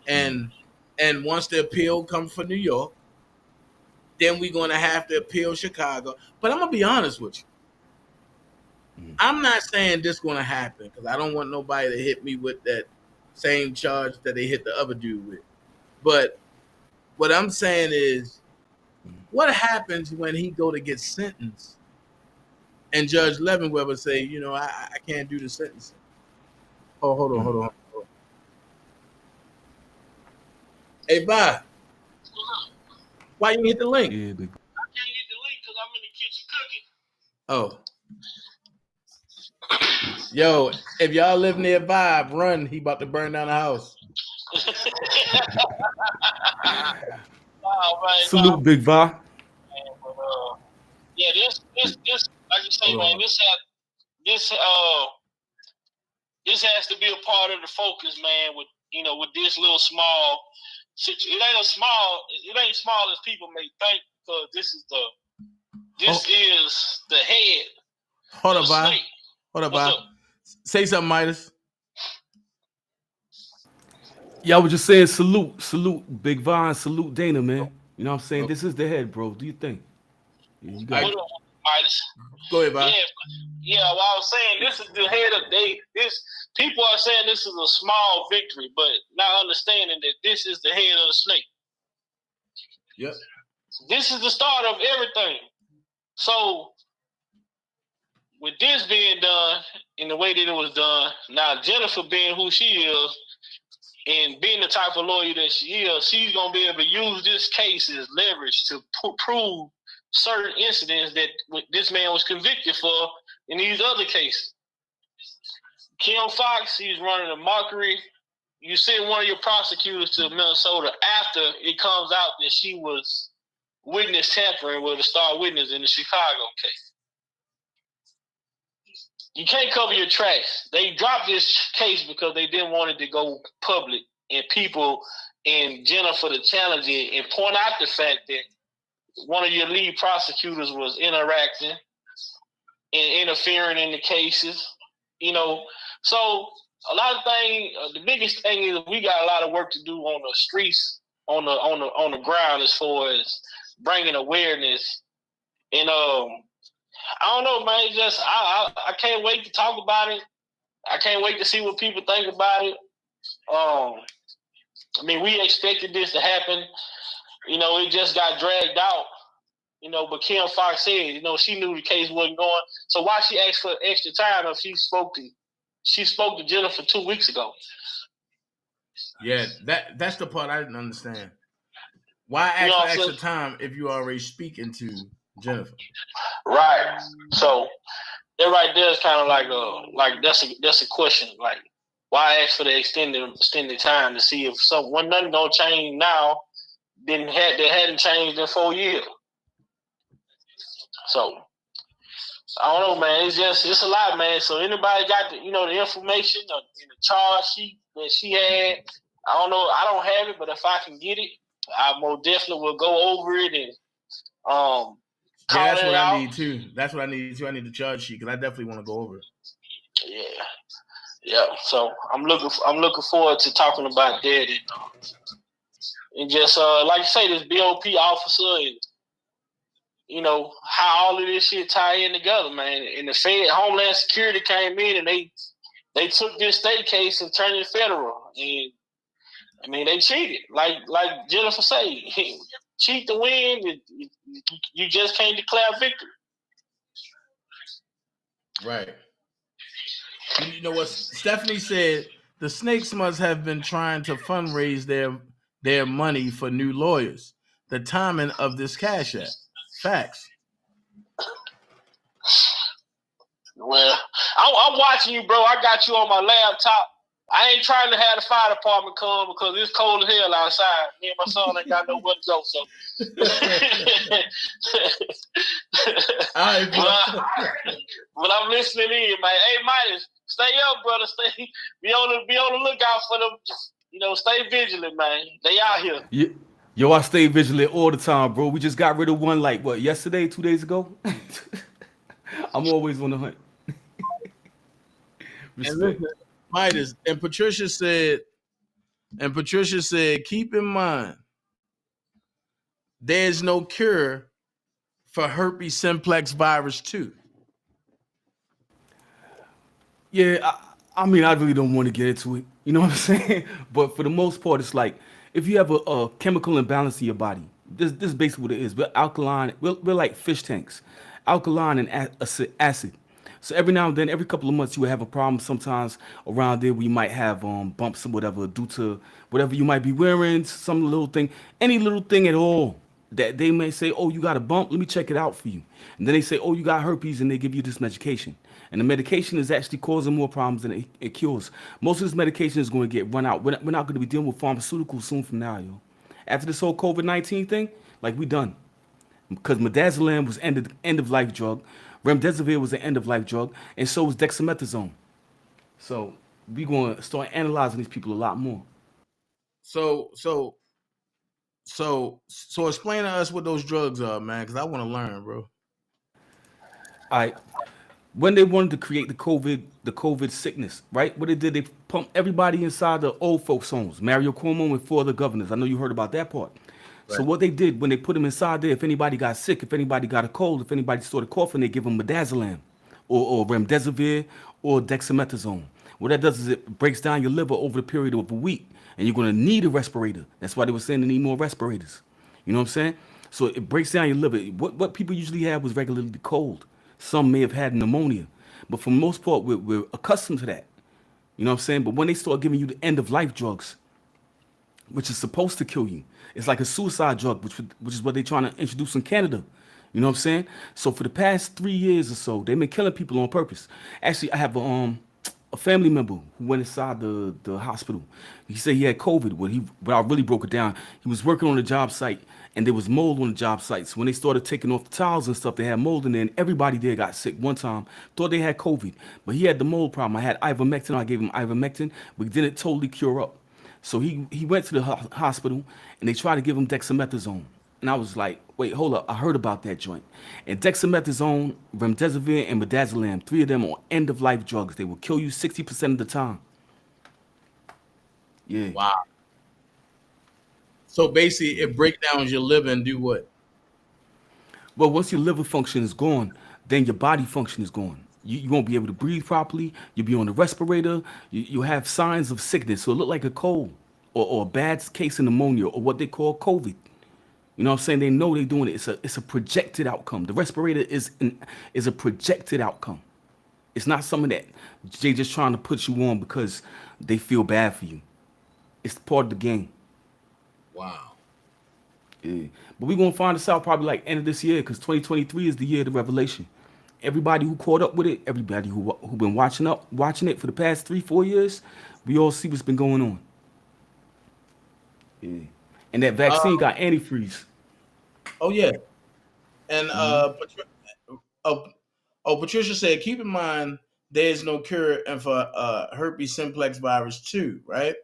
And once the appeal comes for New York, then we're gonna have to appeal Chicago. But I'm gonna be honest with you. I'm not saying this gonna happen because I don't want nobody to hit me with that same charge that they hit the other dude with. But what I'm saying is, what happens when he go to get sentenced and Judge Levenweber say, you know, I can't do the sentencing? Oh, hold on. Hey, bye. Why you hit the link? Yeah, big. I can't hit the link because I'm in the kitchen cooking. Oh. Yo, if y'all live nearby, run. He about to burn down the house. Oh, man, Salute, Big Va. man, but, yeah, this, like you say, man, this has to be a part of the focus, man. With with this little small situation, it ain't small as people may think, because this is the head. Hold of up, the bye. snake. Hold up, What's bye. up? Say something, Midas. Yeah, I was just saying salute Big Va and salute Dana, man. You know what I'm saying? This is the head, bro. Do you think? Yeah, you got Hold it. on, Midas. Go ahead, bye. Yeah. Well, I was saying this is the head of this. People are saying this is a small victory, but not understanding that this is the head of the snake. Yep. This is the start of everything. So, with this being done in the way that it was done, now Jennifer being who she is and being the type of lawyer that she is, she's gonna be able to use this case as leverage to prove certain incidents that this man was convicted for in these other cases. Kim Foxx, he's running a mockery. You send one of your prosecutors to Minnesota after it comes out that she was witness tampering with a star witness in the Chicago case. You can't cover your tracks. They dropped this case because they didn't want it to go public and people and Jennifer to challenge it and point out the fact that one of your lead prosecutors was interacting and interfering in the cases. So a lot of things. The biggest thing is we got a lot of work to do on the streets, on the ground, as far as bringing awareness. And I don't know, man. It's just I can't wait to talk about it. I can't wait to see what people think about it. I mean, we expected this to happen. It just got dragged out. But Kim Foxx said, she knew the case wasn't going. So why she asked for extra time if she spoke to Jennifer 2 weeks ago? Yeah, that's the part I didn't understand. Why ask for extra time if you already speaking to Jennifer? Right. So that right there is kind of like that's a question. Like, why ask for the extended time to see if nothing gonna change now that hadn't changed in 4 years. So I don't know, man. It's a lot, man. So anybody got the information in the charge sheet that she had? I don't know. I don't have it, but if I can get it, I most definitely will go over it and that's what I need too. That's what I need too. I need the charge sheet because I definitely want to go over it. Yeah. So I'm looking forward to talking about that and just like you say, this BOP officer and how all of this shit tie in together, man. And the Fed, Homeland Security came in and they took this state case and turned it federal. And I mean, they cheated. Like Jennifer said, cheat to win. You just can't declare victory. Right. You know what Stephanie said? The snakes must have been trying to fundraise their money for new lawyers. The timing of this cash app. Facts. Well, I'm watching you, bro. I got you on my laptop. I ain't trying to have the fire department come because it's cold as hell outside. Me and my son ain't got nowhere to go, so. But I'm listening in, man. Hey, Midas, stay up, brother. Be on the lookout for them. Stay vigilant, man. They out here. Yo, I stay vigilant all the time, bro. We just got rid of one like what yesterday, 2 days ago. I'm always on the hunt. And Respect. listen, Midas and Patricia said, keep in mind, there's no cure for herpes simplex virus 2. Yeah, I mean, I really don't want to get into it. You know what I'm saying? But for the most part, it's like if you have a chemical imbalance in your body, this is basically what it is. We're alkaline. We're like fish tanks, alkaline and acid. So every now and then, every couple of months, you will have a problem. Sometimes around there, we might have bumps or whatever due to whatever you might be wearing, some little thing, any little thing at all that they may say, oh, you got a bump, let me check it out for you. And then they say, oh, you got herpes, and they give you this medication. And the medication is actually causing more problems than it cures. Most of this medication is going to get run out. We're not going to be dealing with pharmaceuticals soon from now, yo. After this whole COVID-19 thing, like we done. Because midazolam was end of life drug, remdesivir was an end of life drug, and so was dexamethasone. So we going to start analyzing these people a lot more. So explain to us what those drugs are, man, because I want to learn, bro. All right. When they wanted to create the COVID sickness, right? What they did, they pumped everybody inside the old folks' homes. Mario Cuomo and 4 other governors. I know you heard about that part. So what they did when they put them inside there, if anybody got sick, if anybody got a cold, if anybody started coughing, they give them midazolam or remdesivir or dexamethasone. What that does is it breaks down your liver over the period of a week, and you're going to need a respirator. That's why they were saying they need more respirators. You know what I'm saying? So it breaks down your liver. What people usually have was regularly cold. Some may have had pneumonia, but for the most part, we're accustomed to that. You know what I'm saying? But when they start giving you the end of life drugs, which is supposed to kill you, it's like a suicide drug, which is what they're trying to introduce in Canada. You know what I'm saying? So for the past 3 years or so, they've been killing people on purpose. Actually, I have a family member who went inside the hospital. He said he had COVID. But I really broke it down. He was working on a job site, and there was mold on the job site. So when they started taking off the towels and stuff, they had mold in there, and everybody there got sick one time. Thought they had COVID, but he had the mold problem. I had ivermectin. I gave him ivermectin, but didn't totally cure up. So he went to the hospital, and they tried to give him dexamethasone. And I was like, wait, hold up. I heard about that joint. And dexamethasone, remdesivir, and midazolam, 3 of them are end-of-life drugs. They will kill you 60% of the time. Yeah. Wow. So basically, it breaks down your liver and do what? Well, once your liver function is gone, then your body function is gone. You won't be able to breathe properly. You'll be on the respirator. You'll have signs of sickness. So it look like a cold or a bad case of pneumonia or what they call COVID. You know what I'm saying? They know they're doing it. It's a projected outcome. The respirator is a projected outcome. It's not something that they just trying to put you on because they feel bad for you. It's part of the game. Wow. Yeah. But we're going to find this out probably like end of this year because 2023 is the year of the revelation. Everybody who caught up with it, everybody who been watching it for the past 3-4 years, we all see what's been going on. Yeah. And that vaccine got antifreeze. Oh yeah. And Patricia said, keep in mind there's no cure and for herpes simplex virus 2, right?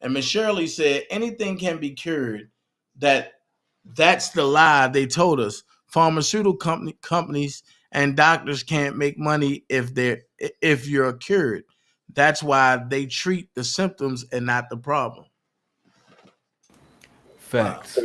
And Miss Shirley said anything can be cured. That's the lie they told us. Pharmaceutical companies and doctors can't make money if you're cured. That's why they treat the symptoms and not the problem. Facts.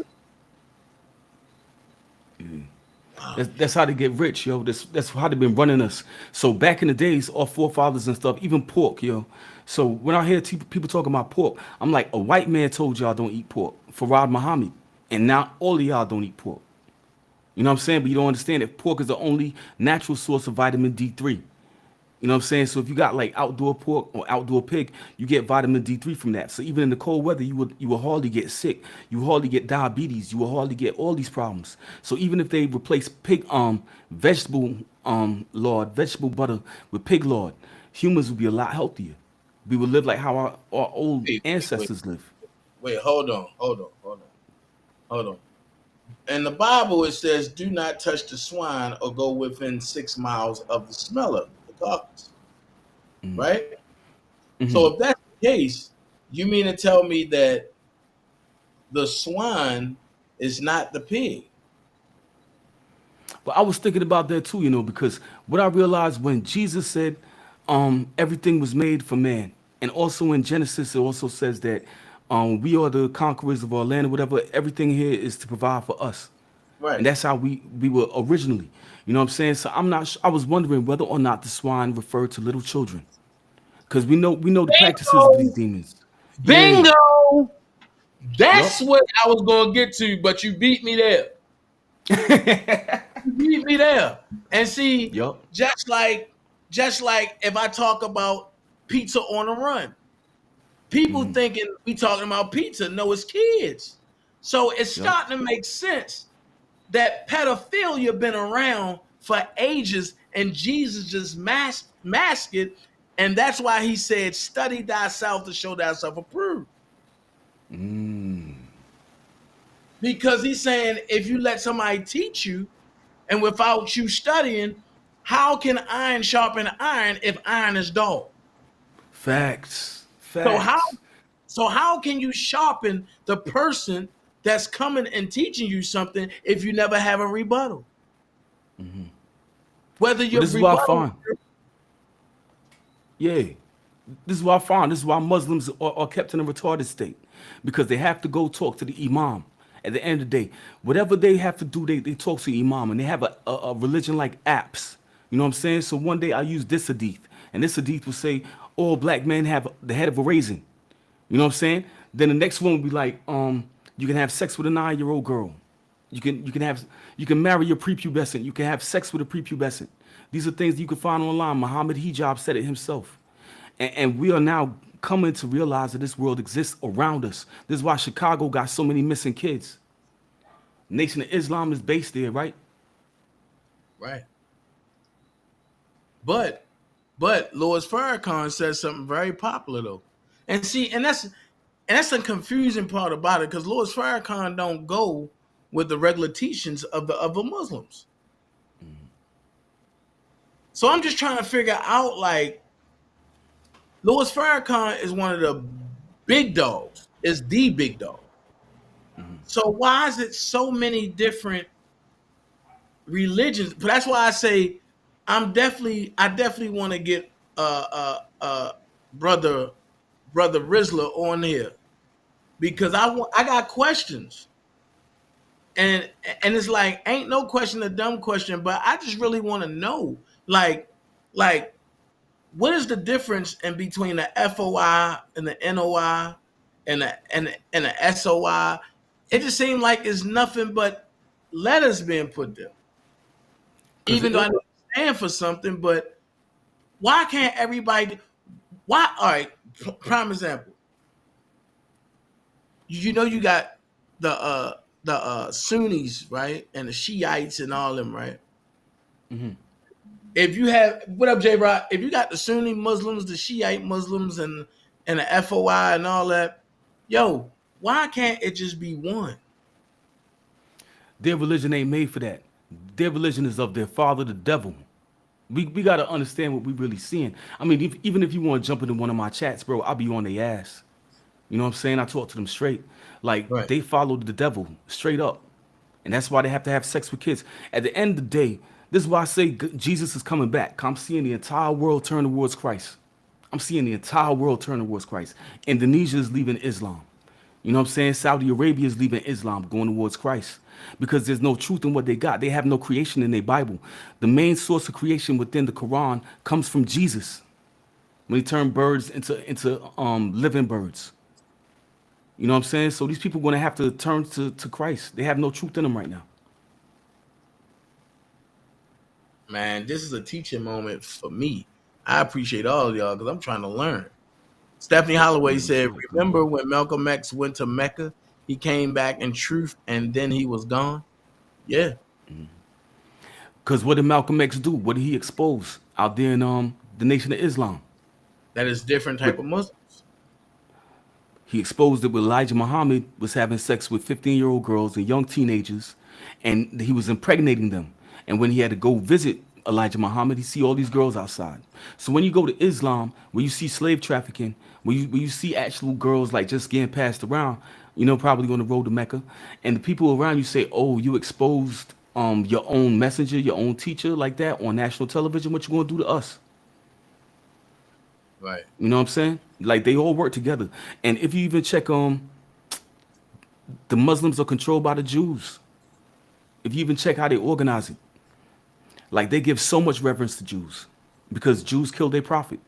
Wow. That's how they get rich, yo. That's how they've been running us. So back in the days, our forefathers and stuff, even pork, yo. So when I hear people talking about pork, I'm like, a white man told y'all don't eat pork, Farad Muhammad, and now all of y'all don't eat pork. You know what I'm saying? But you don't understand that pork is the only natural source of vitamin D3. You know what I'm saying? So if you got like outdoor pork or outdoor pig, you get vitamin D3 from that. So even in the cold weather, you will hardly get sick. You hardly get diabetes. You will hardly get all these problems. So even if they replace pig vegetable vegetable butter with pig lard, humans will be a lot healthier. We will live like how our old ancestors live. Wait, hold on. In the Bible, it says, do not touch the swine or go within 6 miles of the smeller, the carcass. Mm-hmm. Right? Mm-hmm. So if that's the case, you mean to tell me that the swine It's not the pig. But I was thinking about that too, because what I realized when Jesus said, everything was made for man, and also in Genesis it also says that we are the conquerors of our land, or whatever. Everything here is to provide for us, and Right. that's how we were originally. You know what I'm saying? So I'm not. I was wondering whether or not the swine referred to little children, because we know the practices of these Bingo! demons. Yeah. Bingo! That's Yup. what I was gonna get to, but you beat me there. You beat me there. And see, Yup. just like if I talk about pizza on a run, people thinking we talking about pizza. No, it's kids. So it's Yup. starting to make sense that pedophilia been around for ages, and Jesus just mask it, and that's why he said, "Study thyself to show thyself approved." Because he's saying if you let somebody teach you, and without you studying, how can iron sharpen iron if iron is dull? Facts. So how Facts. so how can you sharpen the person that's coming and teaching you something if you never have a rebuttal? Whether But your this is what I rebuttal, find. Yeah. This is what I find. This is why Muslims are kept in a retarded state, because they have to go talk to the imam. At the end of the day, whatever they have to do, they talk to the imam, and they have a religion like apps. You know what I'm saying? So one day I use this hadith, and this hadith will say all black men have the head of a raisin. You know what I'm saying? Then the next one will be like, you can have sex with a 9-year-old girl. You can marry your prepubescent. You can have sex with a prepubescent. These are things that you can find online. Muhammad Hijab said it himself. And we are now coming to realize that this world exists around us. This is why Chicago got so many missing kids. Nation of Islam is based there, right? right? But Louis Farrakhan says something very popular though, and see, and that's the confusing part about it, because Louis Farrakhan don't go with the regular teachings of the Muslims. So I'm just trying to figure out, like, Louis Farrakhan is one of the big dogs, is the big dog. So why is it so many different religions? But that's why I say I definitely want to get brother Rizla on here, because I got questions, and it's like ain't no question a dumb question, but I just really want to know, like what is the difference in between the FOI and the NOI and the SOI? It just seemed like it's nothing but letters being put there. Because Even though I know it stand for something, but why can't everybody? Why? All right, prime example. You know you got the Sunnis, right, and the Shiites and all them, right? If you have, what up, J Rod? If you got the Sunni Muslims, the Shiite Muslims, and the FOI and all that, yo, why can't it just be one? their religion ain't made for that. Their religion is of their father, the devil. We got to understand what we really seeing. I mean, even if you want to jump into one of my chats, bro, I'll be on their ass. You know what I'm saying? I talk to them straight. Like, Right. they follow the devil straight up. And that's why they have to have sex with kids. At the end of the day, this is why I say Jesus is coming back. I'm seeing the entire world turn towards Christ. I'm seeing the entire world turn towards Christ. Indonesia is leaving Islam. You know what I'm saying? Saudi Arabia is leaving Islam, going towards Christ. Because there's no truth in what they got. They have no creation in their Bible. The main source of creation within the Quran comes from Jesus. When he turned birds into living birds. You know what I'm saying? So these people are going to have to turn to Christ. They have no truth in them right now. Man, this is a teaching moment for me. I appreciate all of y'all because I'm trying to learn. Stephanie Holloway said, remember when Malcolm X went to Mecca? He came back in truth and then he was gone? Yeah. Because what did Malcolm X do? What did he expose out there in the Nation of Islam? That is different type of Muslims. He exposed it with Elijah Muhammad was having sex with 15-year-old girls and young teenagers, and he was impregnating them. And when he had to go visit Elijah Muhammad, he see all these girls outside. So when you go to Islam, where you see slave trafficking, where you see actual girls like just getting passed around, probably on the road to Mecca, and the people around you say, "Oh, you exposed your own messenger, your own teacher like that on national television. What you gonna do to us?" Right. You know what I'm saying? Like they all work together. And if you even check the Muslims are controlled by the Jews. If you even check how they organize it, like they give so much reverence to Jews because Jews killed their prophet.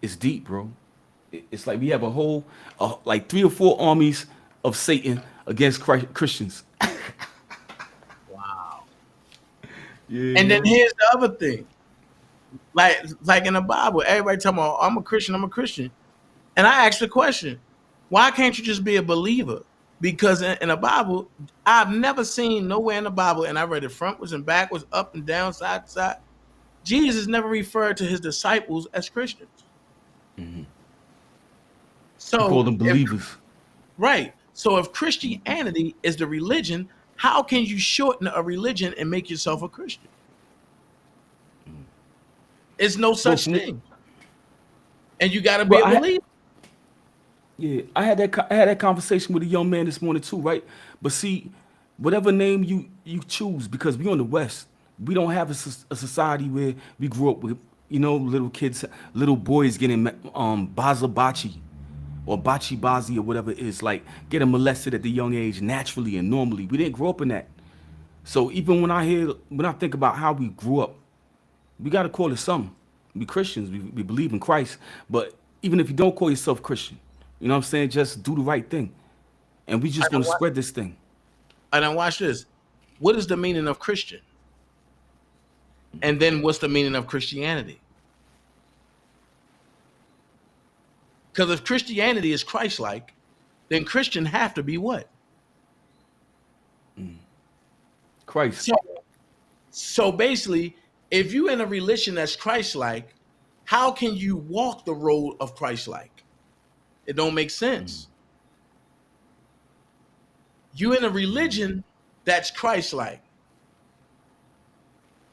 It's deep, bro. It's like we have a whole, like 3 or 4 armies of Satan against Christians. Wow. Yeah. And then here's the other thing. Like in the Bible, everybody talking about, I'm a Christian. And I asked the question, why can't you just be a believer? Because in the Bible, I've never seen nowhere in the Bible, and I read it frontwards and backwards, up and down, side to side. Jesus never referred to his disciples as Christians. He So called them if, believers. right. So if Christianity is the religion, how can you shorten a religion and make yourself a Christian? It's no such Well, thing. And you got to be well, a believer. yeah, I had that conversation with a young man this morning too, right? But see, whatever name you choose, because we on the West, we don't have a society where we grew up with, little kids, little boys getting baza bachi or bachi bazi or whatever it is, like getting molested at the young age naturally and normally. We didn't grow up in that. So even when I think about how we grew up, we got to call it something. We Christians, we believe in Christ, but even if you don't call yourself Christian, you know what I'm saying, just do the right thing, and we just And want to spread this thing. now watch this. What is the meaning of Christian? And then what's the meaning of Christianity? Because if Christianity is Christ-like, then Christian have to be what? Christ. So basically, if you're in a religion that's Christ-like, how can you walk the road of Christ-like? It don't make sense. You in a religion that's Christ-like.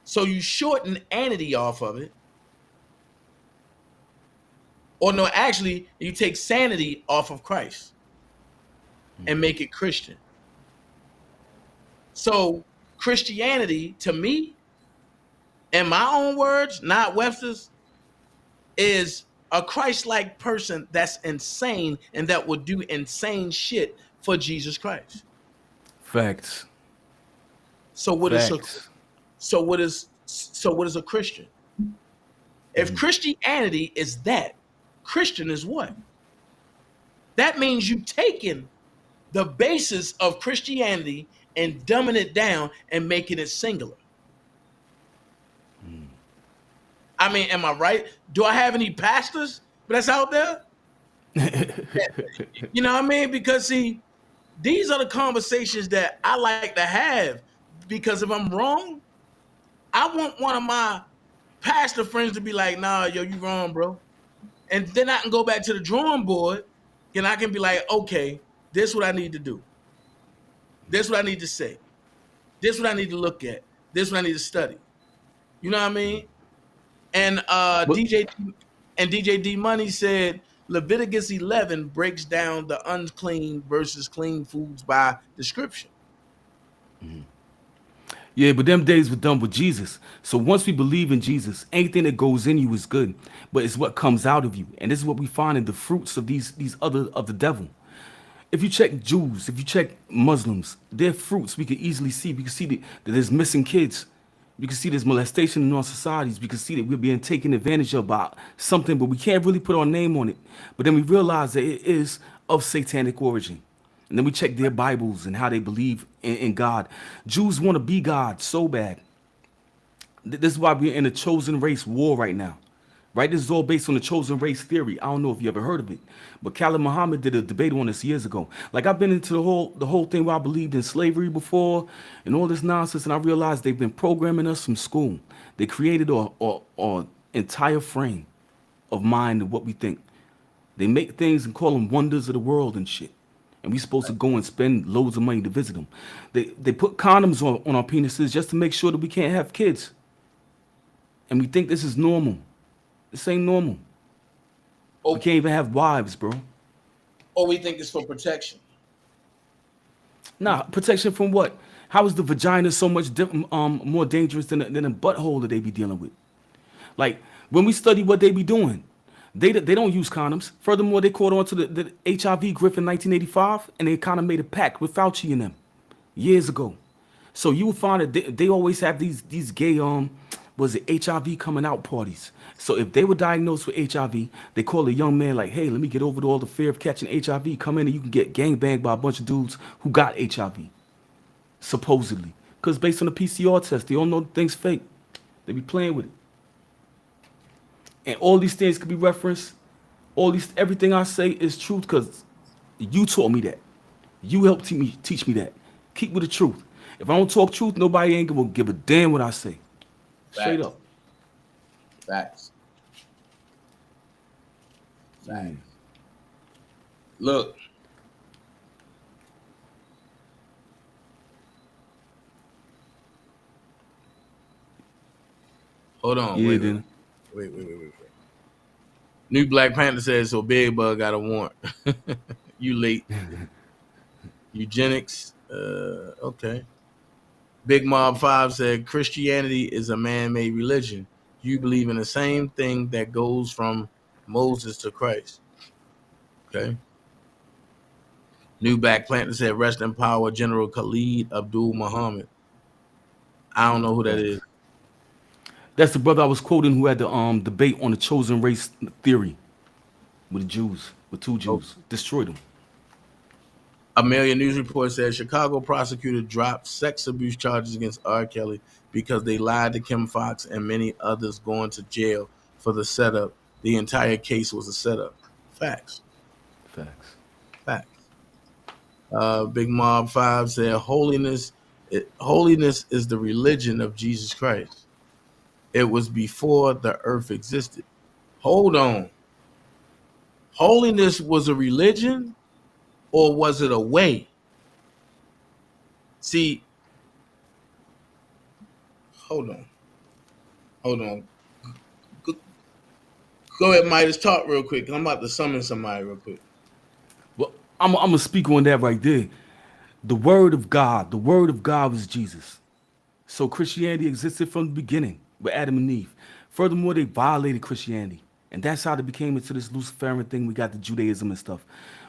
So you shorten anity off of it. Or no, actually, you take sanity off of Christ and make it Christian. So Christianity, to me, in my own words, not Webster's, is a Christ-like person that's insane and that would do insane shit for Jesus Christ. Facts. So what is a Christian? If Christianity is that, Christian is what? That means you taking the basis of Christianity and dumbing it down and making it singular. I mean, am I right? Do I have any pastors that's out there? You know what I mean? Because see, these are the conversations that I like to have, because if I'm wrong, I want one of my pastor friends to be like, nah, yo, you wrong, bro. And then I can go back to the drawing board and I can be like, okay, this is what I need to do. This is what I need to say. This is what I need to look at. This is what I need to study. You know what I mean? And DJ D Money said Leviticus 11 breaks down the unclean versus clean foods by description. Yeah, but them days were done with Jesus. So once we believe in Jesus, anything that goes in you is good, but it's what comes out of you. And this is what we find in the fruits of these other of the devil. If you check Jews, if you check Muslims, their fruits we can easily see. We can see that there's missing kids. We can see there's molestation in our societies. We can see that we're being taken advantage of by something, but we can't really put our name on it. But then we realize that it is of satanic origin. And then we check their Bibles and how they believe in God. Jews want to be God so bad. This is why we're in a chosen race war right now. Right? This is all based on the chosen race theory. I don't know if you ever heard of it, but Khalid Muhammad did a debate on this years ago. Like I've been into the whole thing where I believed in slavery before and all this nonsense, and I realized they've been programming us from school. They created our entire frame of mind of what we think. They make things and call them wonders of the world and shit. And we supposed to go and spend loads of money to visit them. They put condoms on our penises just to make sure that we can't have kids. And we think this is normal. This ain't normal. We can't even have wives, bro. Or we think it's for protection. Nah, protection from what? How is the vagina so much more dangerous than a butthole that they be dealing with? Like when we study what they be doing, they don't use condoms. Furthermore, they caught on to the HIV grip in 1985, and they kind of made a pact with Fauci and them years ago. So you will find that they always have these gay was it HIV coming out parties. So if they were diagnosed with HIV, they call a young man like, hey, let me get over all the fear of catching HIV. Come in and you can get gangbanged by a bunch of dudes who got HIV, supposedly. Because based on the PCR test, they all know the thing's fake. They be playing with it. And all these things could be referenced. Everything I say is truth because you taught me that. You helped teach me that. Keep with the truth. If I don't talk truth, nobody ain't gonna give a damn what I say. Straight Facts. up. Facts. Look. Hold on. Yeah, Wait. then. Wait. New Black Panther says, so Big Bug got a warrant. You late. Eugenics. Okay. Big Mob 5 said, Christianity is a man-made religion. You believe in the same thing that goes from Moses to Christ. Okay. New Black Panther said, rest in power, General Khalid Abdul Muhammad. I don't know who that is. That's the brother I was quoting who had the debate on the chosen race theory with the Jews, with two Jews. Destroyed them. Amelia News Report says Chicago prosecutor dropped sex abuse charges against R. Kelly because they lied to Kim Foxx and many others going to jail for the setup. The entire case was a setup. Facts. Big Mob 5 said holiness is the religion of Jesus Christ. It was before the earth existed. Hold on. Holiness was a religion? Or was it a way? See, hold on. Go ahead, Midas, talk real quick. I'm about to summon somebody real quick. Well, I'm gonna speak on that right there. The word of God was Jesus. So Christianity existed from the beginning with Adam and Eve. Furthermore, they violated Christianity. And that's how they became into this Luciferian thing. We got the Judaism and stuff.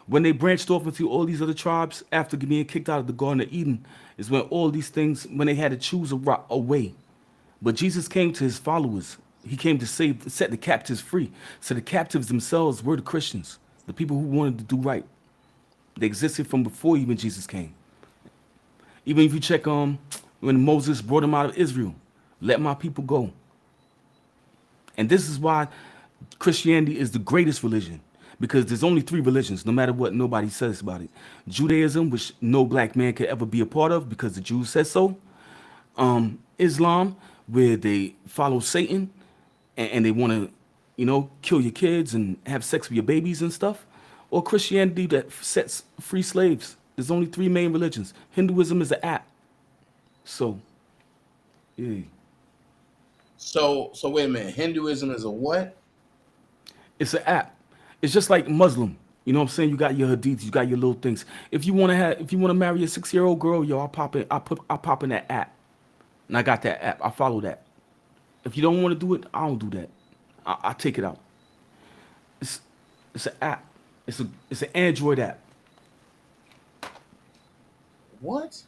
When they branched off into all these other tribes after being kicked out of the Garden of Eden is when all these things, when they had to choose a way. But Jesus came to his followers. He came to set the captives free. So the captives themselves were the Christians, the people who wanted to do right. They existed from before even Jesus came. Even if you check when Moses brought them out of Israel, let my people go. And this is why Christianity is the greatest religion, because there's only three religions, no matter what nobody says about it. Judaism, which no black man could ever be a part of because the Jews said so. Islam, where they follow Satan and they want to, kill your kids and have sex with your babies and stuff. Or Christianity that sets free slaves. There's only three main religions. Hinduism is an app. So, yeah. So wait a minute. Hinduism is a what? It's an app. It's just like Muslim. You know what I'm saying? You got your hadiths, you got your little things. If you want to marry a 6-year-old girl, yo, I pop in that app. And I got that app. I follow that. If you don't want to do it, I don't do that. I take it out. It's an app. It's an Android app. What?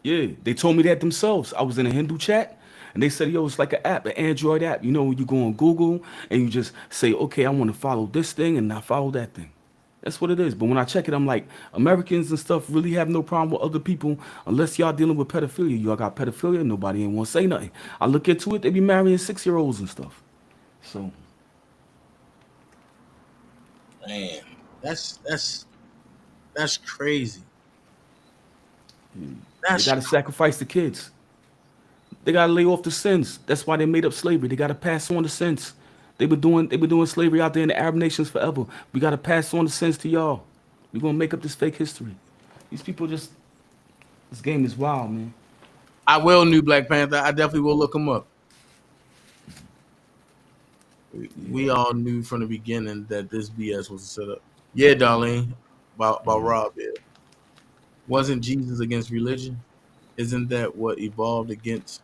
Yeah, they told me that themselves. I was in a Hindu chat, and they said, yo, it's like an app, an Android app. You know, when you go on Google, and you just say, okay, I want to follow this thing, and I follow that thing. That's what it is. But when I check it, I'm like, Americans and stuff really have no problem with other people unless y'all dealing with pedophilia. Y'all got pedophilia, nobody ain't want to say nothing. I look into it, they be marrying 6-year-olds and stuff. So. Man, that's crazy. They got to sacrifice the kids. They got to lay off the sins. That's why they made up slavery. They got to pass on the sins. They've been doing slavery out there in the Arab nations forever. We got to pass on the sins to y'all. We're going to make up this fake history. These people this game is wild, man. I will, New Black Panther. I definitely will look them up. We all knew from the beginning that this BS was a setup. Yeah, Darlene, about Rob. Yeah. Wasn't Jesus against religion? Isn't that what evolved against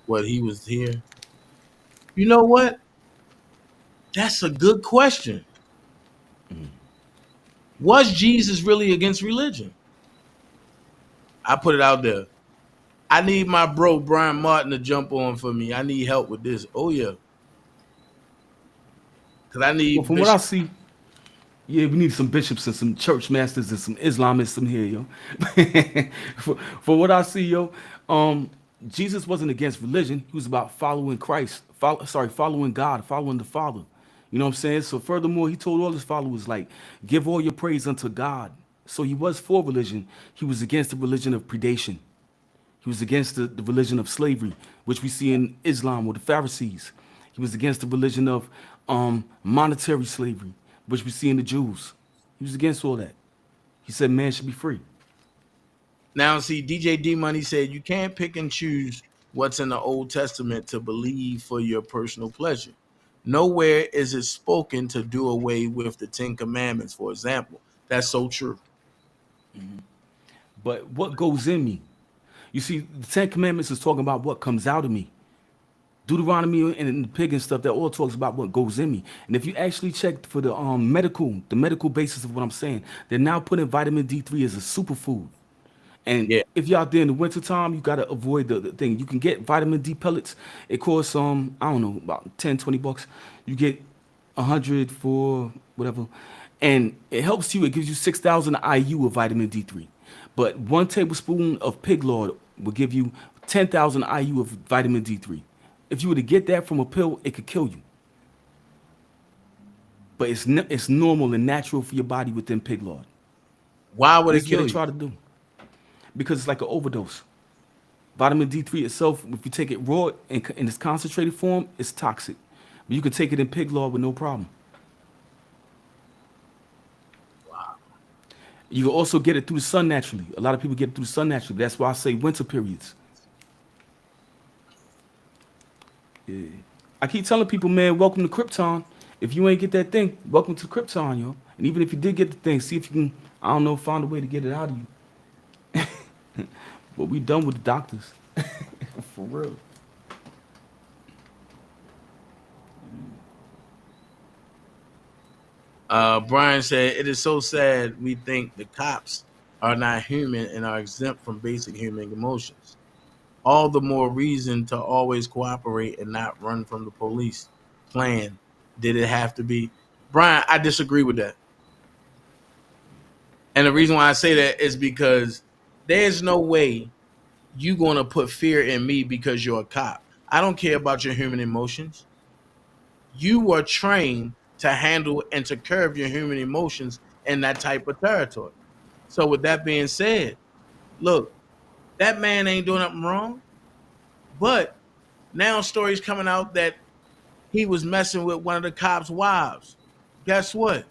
what he was here? You know what? That's a good question. Was Jesus really against religion? I put it out there. I need my bro Brian Martin to jump on for me. I need help with this. Oh yeah, because I Well, need from what I Bishop. see, yeah, we need some bishops and some church masters and some Islamists in here, yo. For what I see, yo, Jesus wasn't against religion. He was about following Christ. Following God, following the Father. You know what I'm saying? So furthermore, he told all his followers, like, give all your praise unto God. So he was for religion. He was against the religion of predation. He was against the religion of slavery, which we see in Islam or the Pharisees. He was against the religion of monetary slavery, which we see in the Jews. He was against all that. He said man should be free. Now, see, DJ D Money said you can't pick and choose what's in the Old Testament to believe for your personal pleasure. Nowhere is it spoken to do away with the Ten Commandments, for example. That's so true. But what goes in me? You see, the Ten Commandments is talking about what comes out of me. Deuteronomy and the pagan stuff, that all talks about what goes in me. And if you actually check for the medical basis of what I'm saying, they're now putting vitamin D3 as a superfood. And Yeah. if you're out there in the wintertime, you gotta avoid the thing. You can get vitamin D pellets. It costs I don't know, about 10, 20 bucks. You get 100 for whatever. And it helps you, it gives you 6,000 IU of vitamin D3. But 1 tablespoon of pig lard will give you 10,000 IU of vitamin D3. If you were to get that from a pill, it could kill you. But it's normal and natural for your body within pig lard. Why would This it is what kill they you? try to do. Because it's like an overdose. Vitamin D3 itself, if you take it raw in its concentrated form, it's toxic. But you can take it in pig lard with no problem. You can also get it through the sun naturally. A lot of people get it through the sun naturally. That's why I say winter periods. Yeah. I keep telling people, man, welcome to Krypton. If you ain't get that thing, welcome to Krypton, yo. And even if you did get the thing, see if you can, I don't know, find a way to get it out of you. But we done with the doctors. For real. Brian said, it is so sad we think the cops are not human and are exempt from basic human emotions. All the more reason to always cooperate and not run from the police. Plan. Did it have to be? Brian, I disagree with that. And the reason why I say that is because there's no way you're going to put fear in me because you're a cop. I don't care about your human emotions. You were trained to handle and to curb your human emotions in that type of territory. So with that being said, look, that man ain't doing nothing wrong. But now stories coming out that he was messing with one of the cops' wives. Guess what?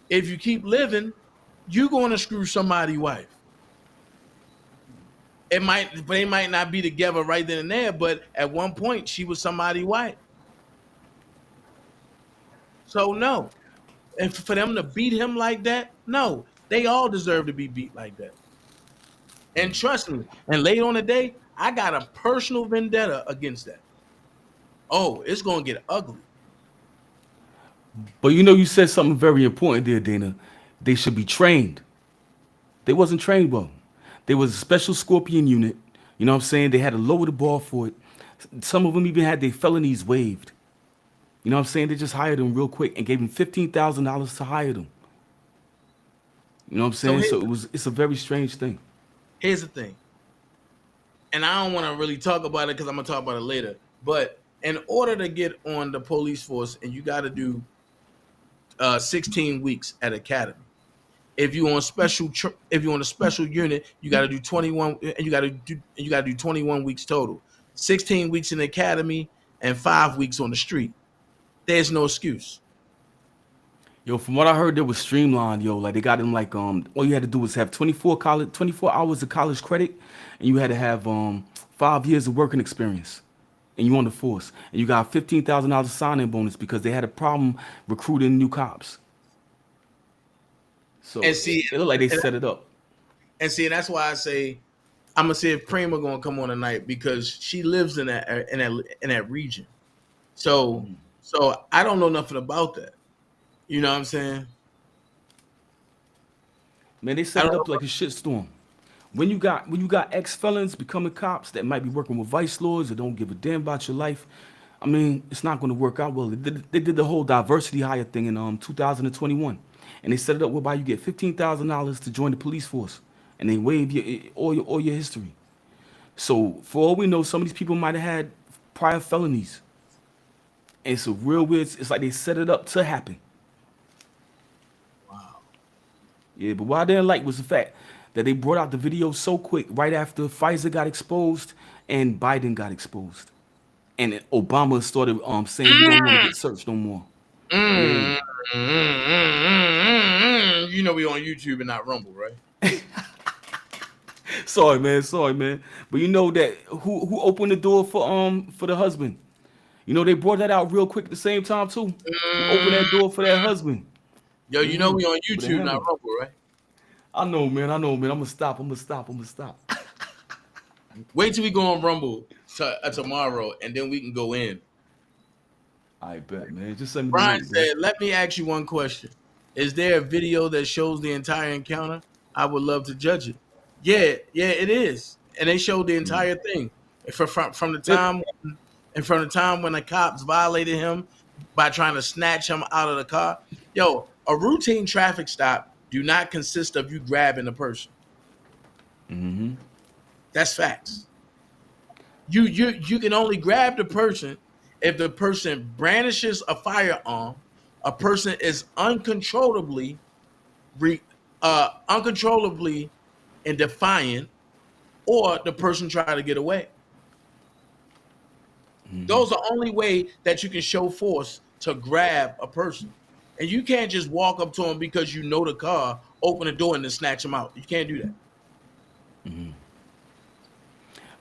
If you keep living, you're going to screw somebody's wife. They might not be together right then and there, but at one point she was somebody's wife. So no. And for them to beat him like that, no. They all deserve to be beat like that. And trust me, and later on the day, I got a personal vendetta against that. Oh, it's gonna get ugly. But you know, you said something very important there, Dana. They should be trained. They wasn't trained well. There was a special Scorpion unit. You know what I'm saying? They had to lower the bar for it. Some of them even had their felonies waived. You know what I'm saying? They just hired them real quick and gave them $15,000 to hire them. You know what I'm saying? So it's a very strange thing. Here's the thing. And I don't want to really talk about it because I'm gonna talk about it later. But in order to get on the police force, and you got to do 16 weeks at academy. If you on if you're on a special unit, you got to do 21, and you got to do 21 weeks total. 16 weeks in the academy and 5 weeks on the street. There's no excuse. Yo, from what I heard, they was streamlined, yo. Like they got them like all you had to do was have 24 hours of college credit, and you had to have 5 years of working experience. And you on the force. And you got $15,000 sign-in bonus because they had a problem recruiting new cops. So And see, it looked like they and, set it up. and see, and that's why I say I'm gonna see if Prima gonna come on tonight because she lives in that region. So I don't know nothing about that. You know what I'm saying? Man, they I set it don't know. up like a shitstorm. When you got ex felons becoming cops that might be working with vice lords or don't give a damn about your life, I mean, it's not going to work out well. They did the whole diversity hire thing in 2021, and they set it up whereby you get $15,000 to join the police force, and they waive all your history. So for all we know, some of these people might have had prior felonies, and it's a real weird. It's like they set it up to happen. Wow. Yeah, but what I didn't like was the fact that they brought out the video so quick right after Pfizer got exposed and Biden got exposed. And Obama started saying he don't want to get searched no more. Yeah. You know we on YouTube and not Rumble, right? Sorry, man. Sorry, man. But you know that who opened the door for the husband? You know they brought that out real quick at the same time too. Who opened that door for that husband? Yo, you know we on With a YouTube, not hammer. Rumble, right? I know, man. I know, man. I'm gonna stop. Wait till we go on Rumble tomorrow, and then we can go in. I bet, man. Just send me the Brian link, bro. said, "Let me ask you one question: Is there a video that shows the entire encounter? I would love to judge it." Yeah, it is, and they showed the entire thing from the time when the cops violated him by trying to snatch him out of the car. Yo, a routine traffic stop do not consist of you grabbing a person. Mm-hmm. That's facts. You can only grab the person if the person brandishes a firearm, a person is uncontrollably and defiant, or the person try to get away. Those are the only way that you can show force to grab a person. And you can't just walk up to them because you know the car, open the door, and then snatch them out. You can't do that.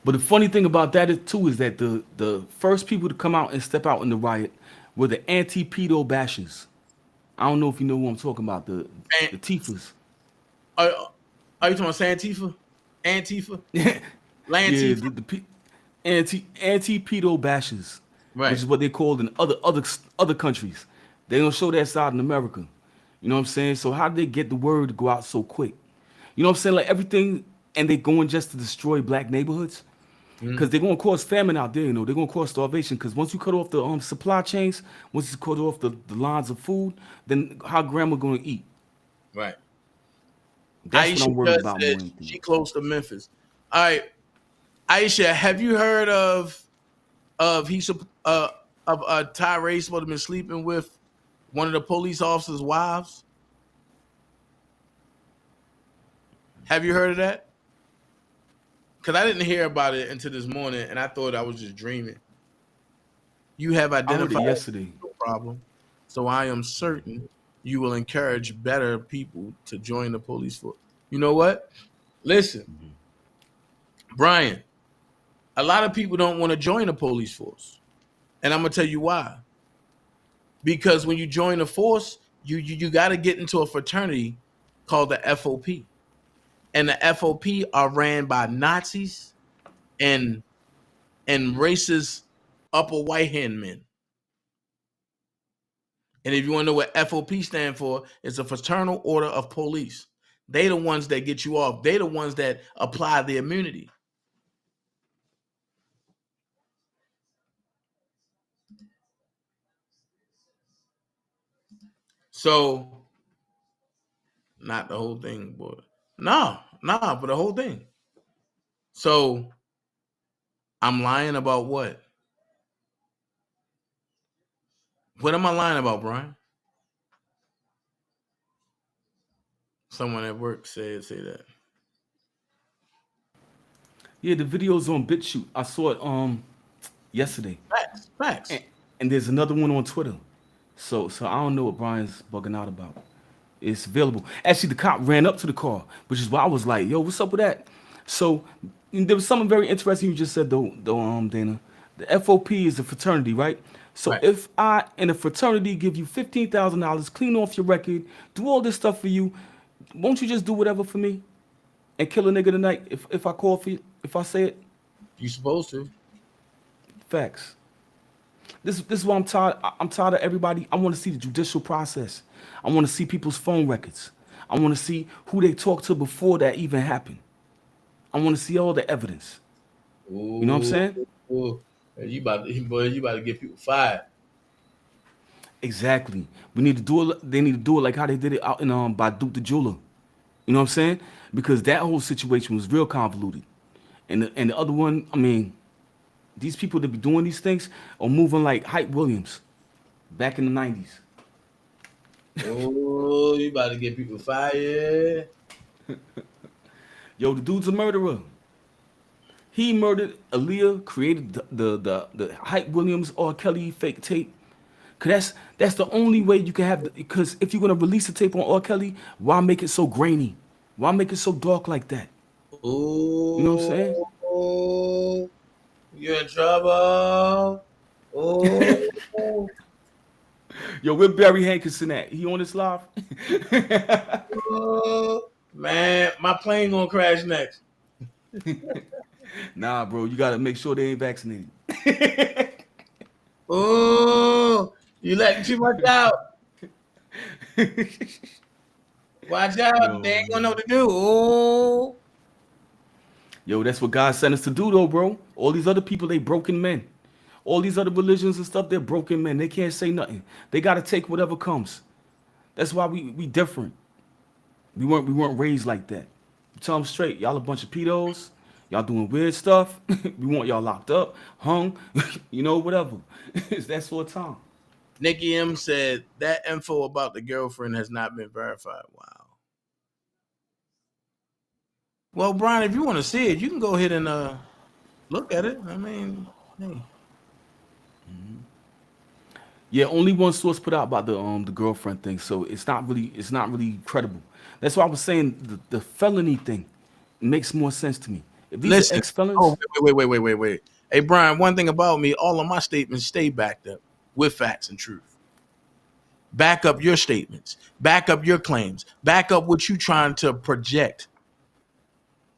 But the funny thing about that is too is that the first people to come out and step out in the riot were the anti-pedo bashers. I don't know if you know who I'm talking about. The Tifas. Are you talking about Santifa? Antifa? Yeah, Lantifa? the anti-pedo bashers, Right. which is what they called in other countries. They don't show that side in America. You know what I'm saying? So how did they get the word to go out so quick? You know what I'm saying? Like everything, and they going just to destroy black neighborhoods. Because they're gonna cause famine out there, you know. They're gonna cause starvation. Because once you cut off the supply chains, once you cut off the lines of food, then how grandma gonna eat? Right. That's what I'm worried about more said than anything. she close to Memphis. All right, Aisha, have you heard of Tyree supposed to have been sleeping with one of the police officers' wives? Have you heard of that? Because I didn't hear about it until this morning, and I thought I was just dreaming. You have I heard identified it yesterday. the problem, so I am certain you will encourage better people to join the police force. You know what? Listen, Brian, a lot of people don't want to join the police force, and I'm gonna tell you why. Because when you join the force, you got to get into a fraternity called the FOP, and the FOP are ran by Nazis and racist upper white hand men. And if you want to know what FOP stand for, it's a fraternal order of police. They the ones that get you off. They the ones that apply the immunity. So, not the whole thing, boy. No, but the whole thing. So, I'm lying about what? What am I lying about, Brian? Someone at work say that. Yeah, the video's on BitChute. I saw it yesterday. Facts. And there's another one on Twitter. So I don't know what Brian's bugging out about. It's available. Actually, the cop ran up to the car, which is why I was like, yo, what's up with that? So there was something very interesting you just said though, Dana. The FOP is a fraternity, right? So Right. if I in a fraternity give you $15,000, clean off your record, do all this stuff for you, Won't you just do whatever for me and kill a nigga tonight if I call for you, if I say it? You supposed to. Facts. This is why I'm tired. I'm tired of everybody. I want to see the judicial process. I want to see people's phone records. I want to see who they talked to before that even happened. I want to see all the evidence. Ooh, You know what I'm saying? ooh. You about to, boy, you about to get people fired. Exactly. We need to do it. They need to do it like how they did it out in by Duke the Jeweler. You know what I'm saying? Because that whole situation was real convoluted. And the other one, I mean, these people that be doing these things are moving like Hype Williams back in the 90s. Oh, you about to get people fired. Yo, the dude's a murderer. He murdered Aaliyah, created the Hype Williams R. Kelly fake tape. Cause that's the only way you can have. Because if you're gonna release a tape on R. Kelly, why make it so grainy? Why make it so dark like that? Oh, You know what I'm saying? you're in trouble. Oh, Yo, where Barry Hankinson at? He on this live? oh, man, my plane gonna crash next. Nah, bro, you gotta make sure they ain't vaccinated. Oh, you letting too much out. Watch out, Yo, they ain't gonna know what to do. Oh, Yo, that's what God sent us to do, though, bro. All these other people, they broken men. All these other religions and stuff, they're broken men. They can't say nothing. They gotta take whatever comes. That's why we different. We weren't raised like that. You tell them straight, y'all a bunch of pedos. Y'all doing weird stuff. We want y'all locked up, hung, you know, whatever. It's that sort of time. Nikki M said that info about the girlfriend has not been verified. Wow. Well, Brian, if you want to see it, you can go ahead and look at it. I mean, hey. Yeah, only one source put out about the girlfriend thing, so it's not really credible. That's why I was saying the felony thing makes more sense to me. If these are Listen. ex-felons, Oh, wait. Hey, Brian, one thing about me, all of my statements stay backed up with facts and truth. Back up your statements. Back up your claims. Back up what you trying to project.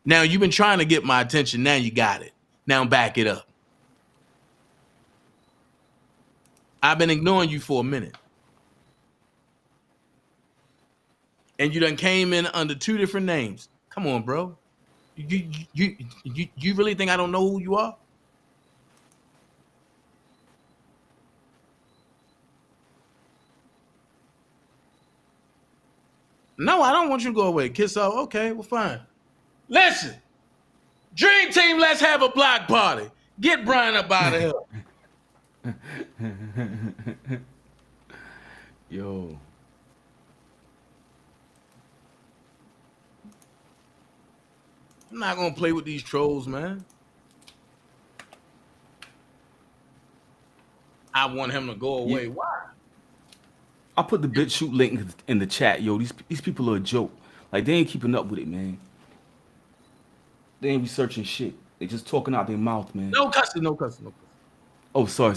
Now, you've been trying to get my attention. Now you got it. Now back it up. I've been ignoring you for a minute. And you done came in under two different names. Come on, bro. You really think I don't know who you are? No, I don't want you to go away. Kiss off. Okay, well, fine. Listen, Dream Team, let's have a block party. Get Brian up out of here. yo, I'm not gonna play with these trolls, man. I want him to go away. Yeah. Why? I put the BitChute link in the chat. Yo, these people are a joke. Like they ain't keeping up with it, man. They ain't researching shit. They just talking out their mouth, man. No cussing. Oh, sorry.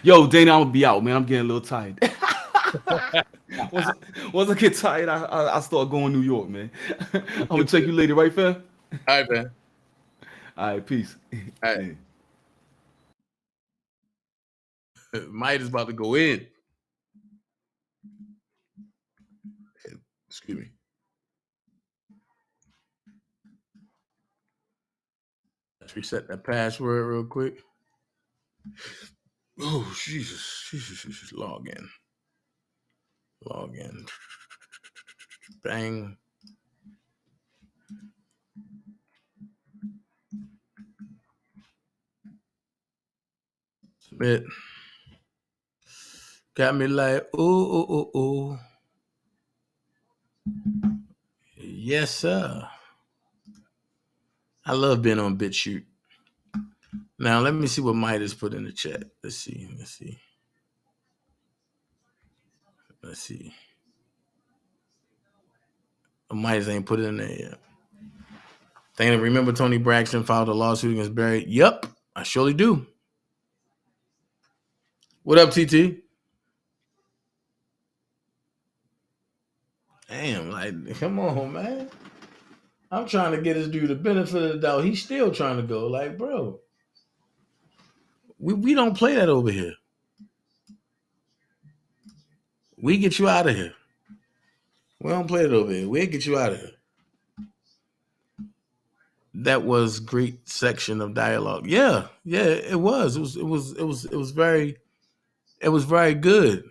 Yo, Dana, I'm gonna be out, man. I'm getting a little tired. Once I get tired, I start going New York, man. I'm gonna check you later, right, fam? All right, man. All right, peace. All right. Might is about to go in. Excuse me. Let's reset that password real quick. Oh, Jesus. Log in. Bang. Submit. Got me like, ooh. Yes, sir. I love being on BitChute. Now, let me see what Midas put in the chat. Let's see. Midas ain't put it in there yet. Thinking, remember Tony Braxton filed a lawsuit against Barry? Yep, I surely do. What up, TT? Damn, like, come on, man. I'm trying to get this dude the benefit of the doubt. He's still trying to go. Like, bro, we don't play that over here. We get you out of here. We don't play it over here. We'll get you out of here. That was great section of dialogue. Yeah, it was. It was very good.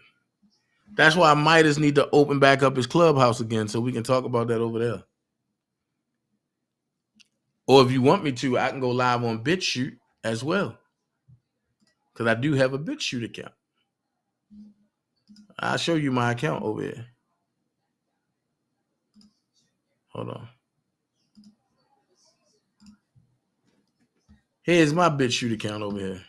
That's why Midas need to open back up his clubhouse again so we can talk about that over there. Or if you want me to, I can go live on BitChute as well. Because I do have a BitChute account. I'll show you my account over here. Hold on. Here's my BitChute account over here.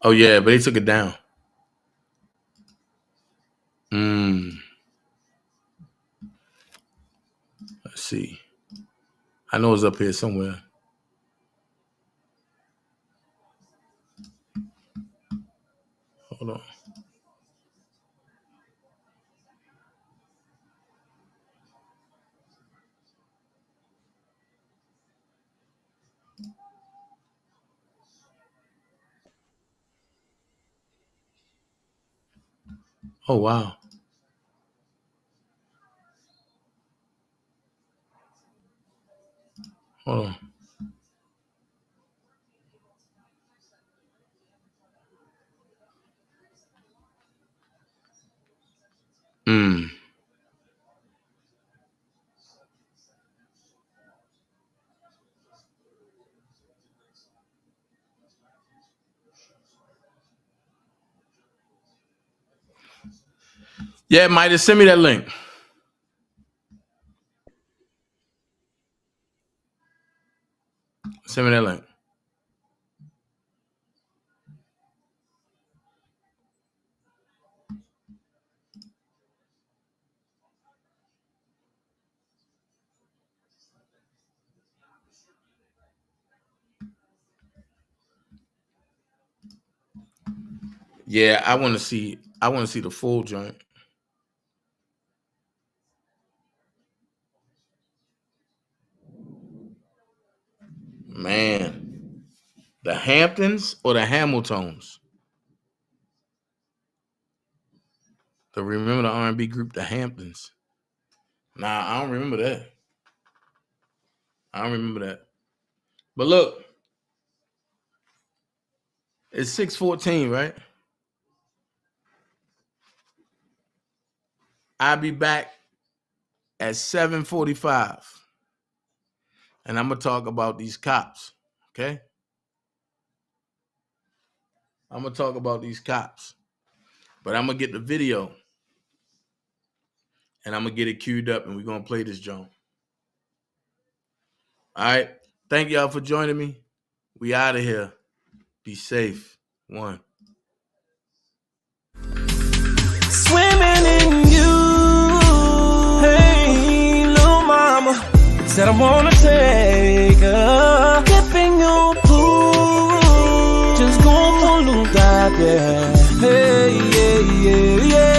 Oh, yeah, but they took it down. Let's see. I know it's up here somewhere. Hold on. Oh, wow. Hold on. Yeah, Midas, send me that link. Send me that link. Yeah, I want to see the full joint. Man, the Hamptons or the Hamiltons? Remember the R&B group, the Hamptons? Nah, I don't remember that. But look, it's 6:14, right? I'll be back at 7:45. And I'm going to talk about these cops, okay? I'm going to talk about these cops. But I'm going to get the video. And I'm going to get it queued up and we're going to play this joint. All right. Thank y'all for joining me. We out of here. Be safe. One. Swimming in you. Hey, little mama. Said I wanna take her. Dipping your pool. Just go for a little dive, yeah. Hey, yeah, yeah, yeah.